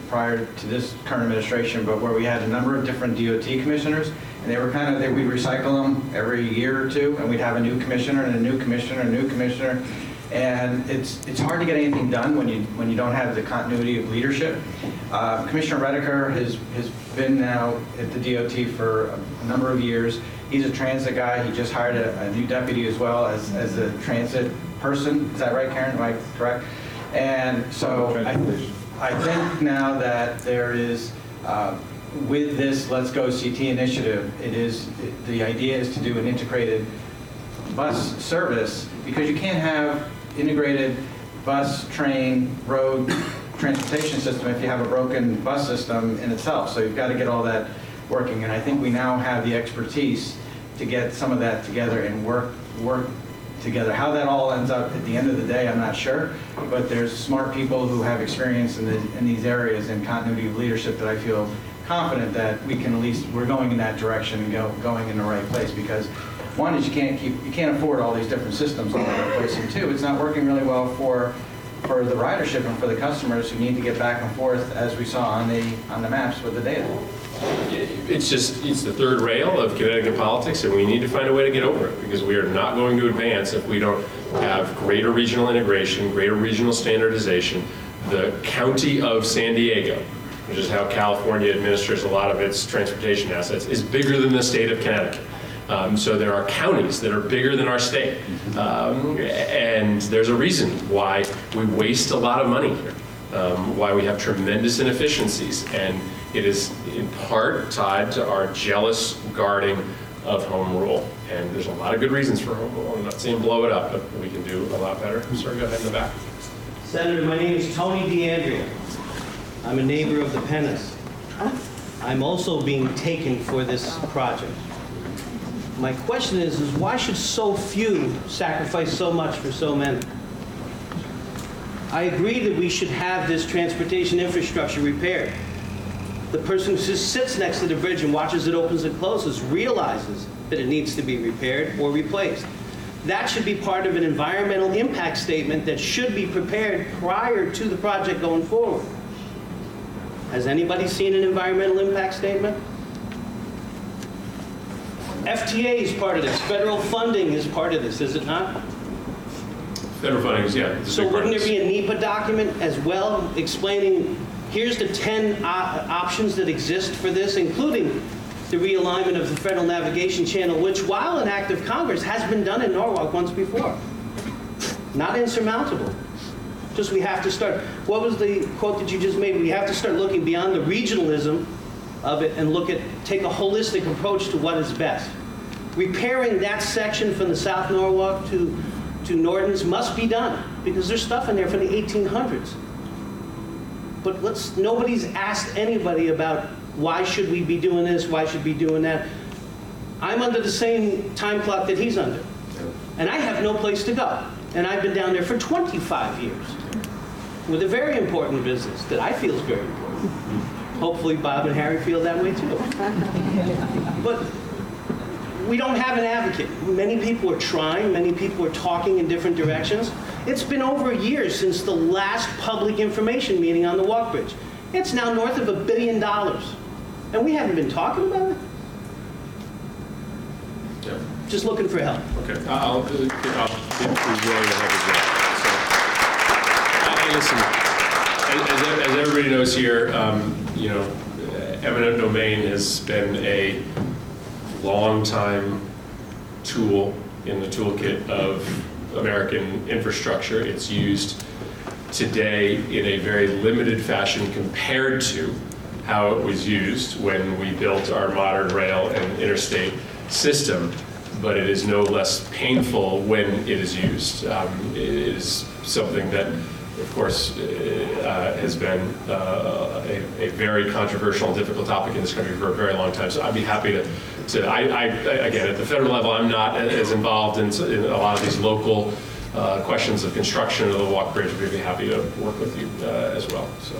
[SPEAKER 5] prior to this current administration, but where we had a number of different DOT commissioners, and they were we'd recycle them every year or two, and we'd have a new commissioner and a new commissioner and a new commissioner. And it's hard to get anything done when you don't have the continuity of leadership. Commissioner Redeker has been now at the DOT for a number of years. He's a transit guy. He just hired a new deputy as well as a transit person. Is that right, Karen? Am I correct? And so I think now that there is, with this Let's Go CT initiative, the idea is to do an integrated bus service, because you can't have integrated bus, train, road transportation system if you have a broken bus system in itself. So you've got to get all that working, and I think we now have the expertise to get some of that together and work together. How that all ends up at the end of the day, I'm not sure, but there's smart people who have experience in these areas and continuity of leadership that I feel confident that we can, at least we're going in that direction and going in the right place, because one is you can't afford all these different systems all over the place, and two, it's not working really well for the ridership and for the customers who need to get back and forth, as we saw on the maps with the data.
[SPEAKER 1] It's the third rail of Connecticut politics, and we need to find a way to get over it, because we are not going to advance if we don't have greater regional integration, greater regional standardization. The county of San Diego, which is how California administers a lot of its transportation assets, is bigger than the state of Connecticut. So there are counties that are bigger than our state. And there's a reason why we waste a lot of money here, why we have tremendous inefficiencies. And it is in part tied to our jealous guarding of home rule. And there's a lot of good reasons for home rule. I'm not saying blow it up, but we can do a lot better. Sir, go ahead in the back.
[SPEAKER 16] Senator, my name is Tony DeAndrea. I'm a neighbor of the Pennas. I'm also being taken for this project. My question is why should so few sacrifice so much for so many? I agree that we should have this transportation infrastructure repaired. The person who just sits next to the bridge and watches it opens and closes realizes that it needs to be repaired or replaced. That should be part of an environmental impact statement that should be prepared prior to the project going forward. Has anybody seen an environmental impact statement? FTA is part of this. Federal funding is part of this, is it not?
[SPEAKER 1] Federal funding is, yeah.
[SPEAKER 16] So wouldn't there be a NEPA document as well explaining, here's the 10 options that exist for this, including the realignment of the Federal Navigation Channel, which, while an act of Congress, has been done in Norwalk once before. Not insurmountable. Just we have to start, what was the quote that you just made? We have to start looking beyond the regionalism of it and take a holistic approach to what is best. Repairing that section from the South Norwalk to Norton's must be done, because there's stuff in there from the 1800s. But nobody's asked anybody about why should we be doing this, why should we be doing that. I'm under the same time clock that he's under. And I have no place to go. And I've been down there for 25 years with a very important business that I feel is very important. Hopefully Bob and Harry feel that way too. But we don't have an advocate. Many people are trying, many people are talking in different directions. It's been over a year since the last public information meeting on the Walk Bridge. It's now north of $1 billion. And we haven't been talking about it?
[SPEAKER 1] Yeah.
[SPEAKER 16] Just looking for help.
[SPEAKER 1] Okay, I'll be willing to help as well. Listen, as everybody knows here, eminent domain has been a longtime tool in the toolkit of American infrastructure. It's used today in a very limited fashion compared to how it was used when we built our modern rail and interstate system, but it is no less painful when it is used. It is something that, of course, has been a very controversial and difficult topic in this country for a very long time. So I'd be happy to again, at the federal level, I'm not as involved in a lot of these local questions of construction of the Walk Bridge. We'd be happy to work with you as well. So.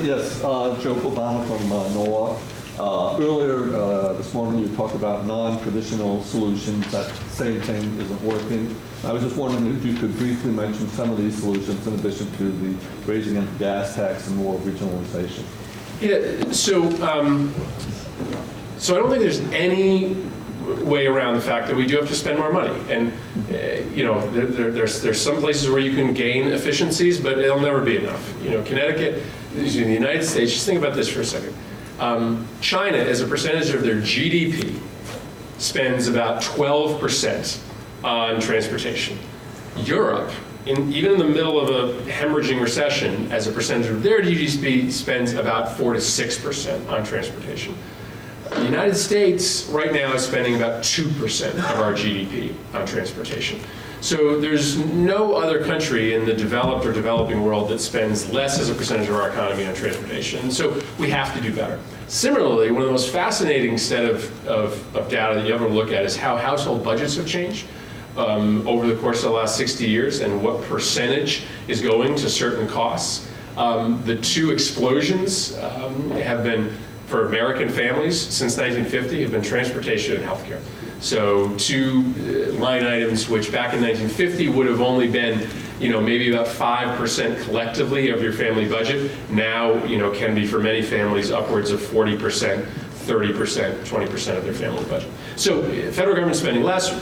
[SPEAKER 17] Yes, Joe Cobana from Norwalk. Earlier this morning you talked about non-traditional solutions, that same thing isn't working. I was just wondering if you could briefly mention some of these solutions in addition to the raising of the gas tax and more regionalization.
[SPEAKER 1] Yeah, so I don't think there's any way around the fact that we do have to spend more money. And you know, there's some places where you can gain efficiencies, but it'll never be enough. You know, Connecticut, in the United States, just think about this for a second. China, as a percentage of their GDP, spends about 12% on transportation. Europe, even in the middle of a hemorrhaging recession, as a percentage of their GDP, spends about 4 to 6% on transportation. The United States right now is spending about 2% of our GDP on transportation. So there's no other country in the developed or developing world that spends less as a percentage of our economy on transportation. And so we have to do better. Similarly, one of the most fascinating set of data that you ever look at is how household budgets have changed over the course of the last 60 years and what percentage is going to certain costs. The two explosions have been, for American families since 1950, have been transportation and healthcare. So two line items which back in 1950 would have only been, you know, maybe about 5% collectively of your family budget, now, you know, can be for many families upwards of 40%, 30%, 20% of their family budget. So federal government spending less,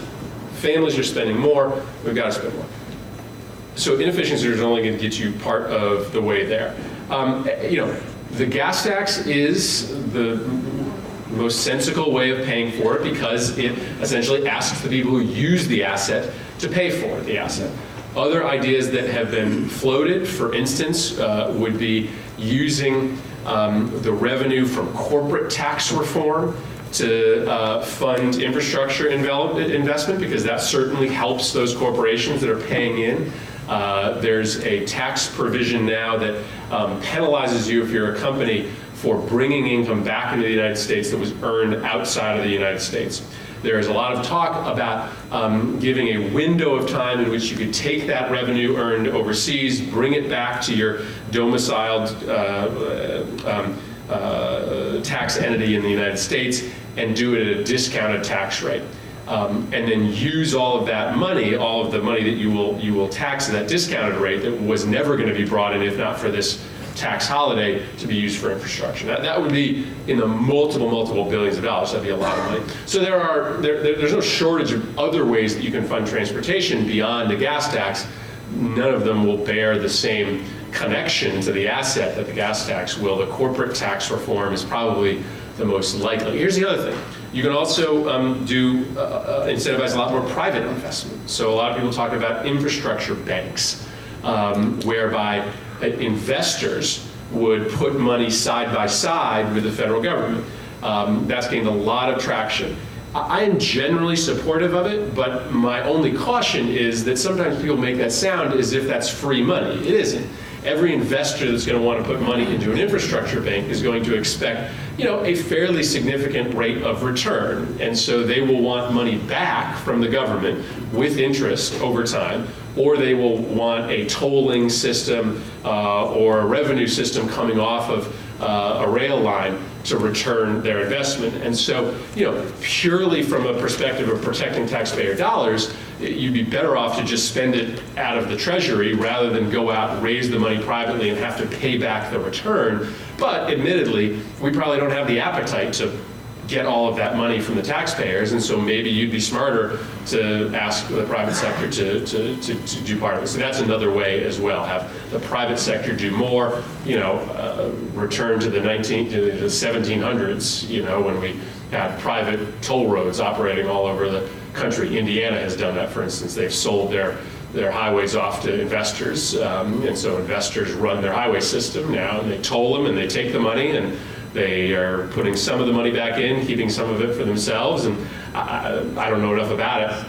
[SPEAKER 1] families are spending more, we've got to spend more. So inefficiency is only going to get you part of the way there. You know, the gas tax is the most sensible way of paying for it because it essentially asks the people who use the asset to pay for the asset. Other ideas that have been floated, for instance, would be using the revenue from corporate tax reform to fund infrastructure investment, because that certainly helps those corporations that are paying in. There's a tax provision now that penalizes you if you're a company for bringing income back into the United States that was earned outside of the United States. There is a lot of talk about giving a window of time in which you could take that revenue earned overseas, bring it back to your domiciled tax entity in the United States, and do it at a discounted tax rate. And then use all of that money, all of the money that you will tax at that discounted rate that was never going to be brought in if not for this tax holiday, to be used for infrastructure. That would be in the multiple billions of dollars. That'd be a lot of money. So there's no shortage of other ways that you can fund transportation beyond the gas tax. None of them will bear the same connection to the asset that the gas tax will. The corporate tax reform is probably the most likely. Here's the other thing. You can also incentivize a lot more private investment. So a lot of people talk about infrastructure banks, whereby investors would put money side by side with the federal government. That's gained a lot of traction. I am generally supportive of it, but my only caution is that sometimes people make that sound as if that's free money. It isn't. Every investor that's going to want to put money into an infrastructure bank is going to expect, you know, a fairly significant rate of return. And so they will want money back from the government with interest over time, or they will want a tolling system or a revenue system coming off of a rail line to return their investment. And so, you know, purely from a perspective of protecting taxpayer dollars, you'd be better off to just spend it out of the Treasury rather than go out and raise the money privately and have to pay back the return. But admittedly, we probably don't have the appetite to get all of that money from the taxpayers, and so maybe you'd be smarter to ask the private sector to do part of it. So that's another way as well. Have the private sector do more, return to the 1700s, when we had private toll roads operating all over the country. Indiana has done that, for instance. They've sold their highways off to investors, and so investors run their highway system now, and they toll them, and they take the money, and they are putting some of the money back in, keeping some of it for themselves, and I don't know enough about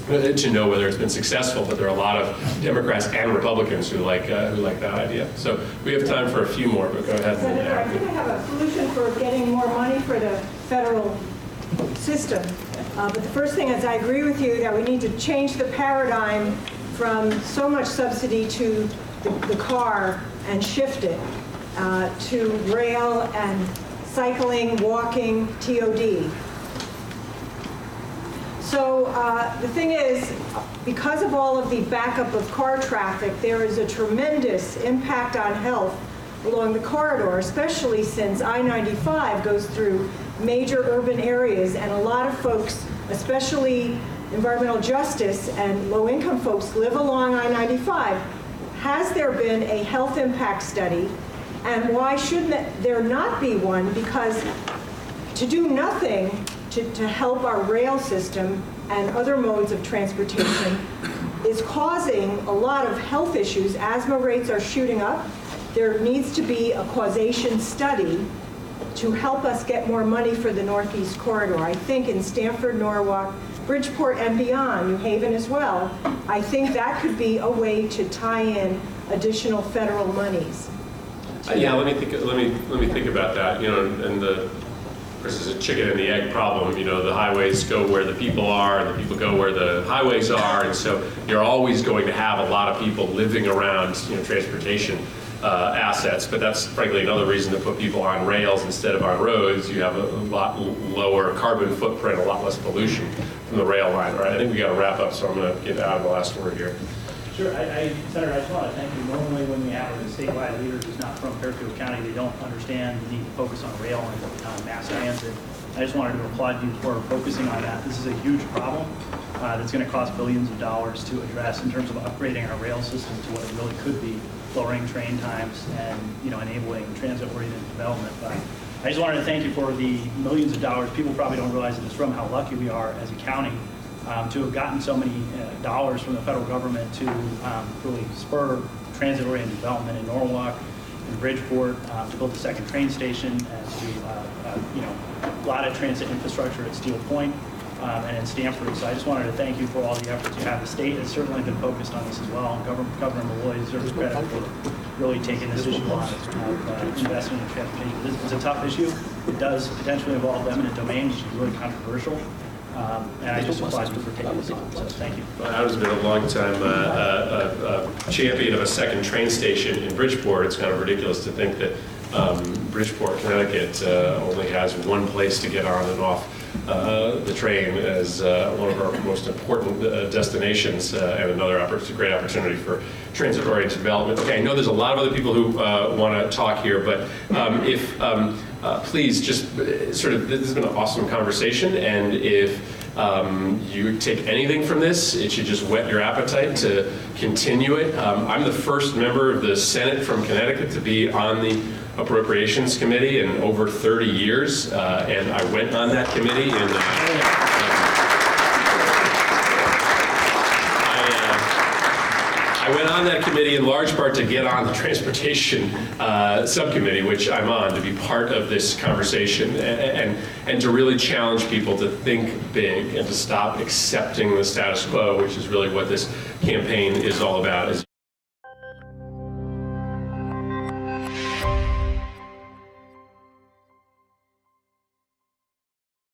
[SPEAKER 1] it to know whether it's been successful, but there are a lot of Democrats and Republicans who like that idea. So we have time for a few more, but go ahead.
[SPEAKER 18] Senator, I think I have a solution for getting more money for the federal system. But the first thing is I agree with you that we need to change the paradigm from so much subsidy to the car and shift it to rail and cycling, walking, TOD. So the thing is, because of all of the backup of car traffic, there is a tremendous impact on health along the corridor, especially since I-95 goes through major urban areas, and a lot of folks, especially environmental justice and low-income folks, live along I-95. Has there been a health impact study? And why shouldn't there not be one? Because to do nothing to help our rail system and other modes of transportation is causing a lot of health issues. Asthma rates are shooting up. There needs to be a causation study to help us get more money for the Northeast Corridor. I think in Stamford, Norwalk, Bridgeport, and beyond, New Haven as well, I think that could be a way to tie in additional federal monies.
[SPEAKER 1] Yeah, let me think about that. And of course, it's a chicken and the egg problem. The highways go where the people are, and the people go where the highways are, and so you're always going to have a lot of people living around transportation assets. But that's frankly another reason to put people on rails instead of on roads. You have a lot lower carbon footprint, a lot less pollution from the rail line. All right, I think we got to wrap up, so I'm going to get out of the last word here.
[SPEAKER 19] Sure. Senator, I just want to thank you. Normally when we have a statewide leader who's not from Fairfield County, they don't understand the need to focus on rail and mass transit. I just wanted to applaud you for focusing on that. This is a huge problem that's going to cost billions of dollars to address in terms of upgrading our rail system to what it really could be, lowering train times and enabling transit-oriented development. But I just wanted to thank you for the millions of dollars. People probably don't realize in this room how lucky we are as a county to have gotten so many dollars from the federal government to really spur transit-oriented development in Norwalk and Bridgeport, to build a second train station, and to a lot of transit infrastructure at Steel Point and in Stamford. So I just wanted to thank you for all the efforts you have. The state has certainly been focused on this as well, and Governor Malloy deserves credit for really taking this issue on of investment in transportation. This is a tough issue. It does potentially involve eminent domain, which is really controversial. And I just applaud you for taking this on, so thank you.
[SPEAKER 1] I was been a long time champion of a second train station in Bridgeport. It's kind of ridiculous to think that Bridgeport, Connecticut only has one place to get on and off the train as one of our most important destinations, and another great opportunity for transit-oriented development. Okay, I know there's a lot of other people who want to talk here, but please just this has been an awesome conversation, and if you take anything from this, it should just whet your appetite to continue it. I'm the first member of the Senate from Connecticut to be on the Appropriations Committee in over 30 years, and I went on that committee I went on that committee in large part to get on the transportation subcommittee, which I'm on, to be part of this conversation and to really challenge people to think big and to stop accepting the status quo, which is really what this campaign is all about.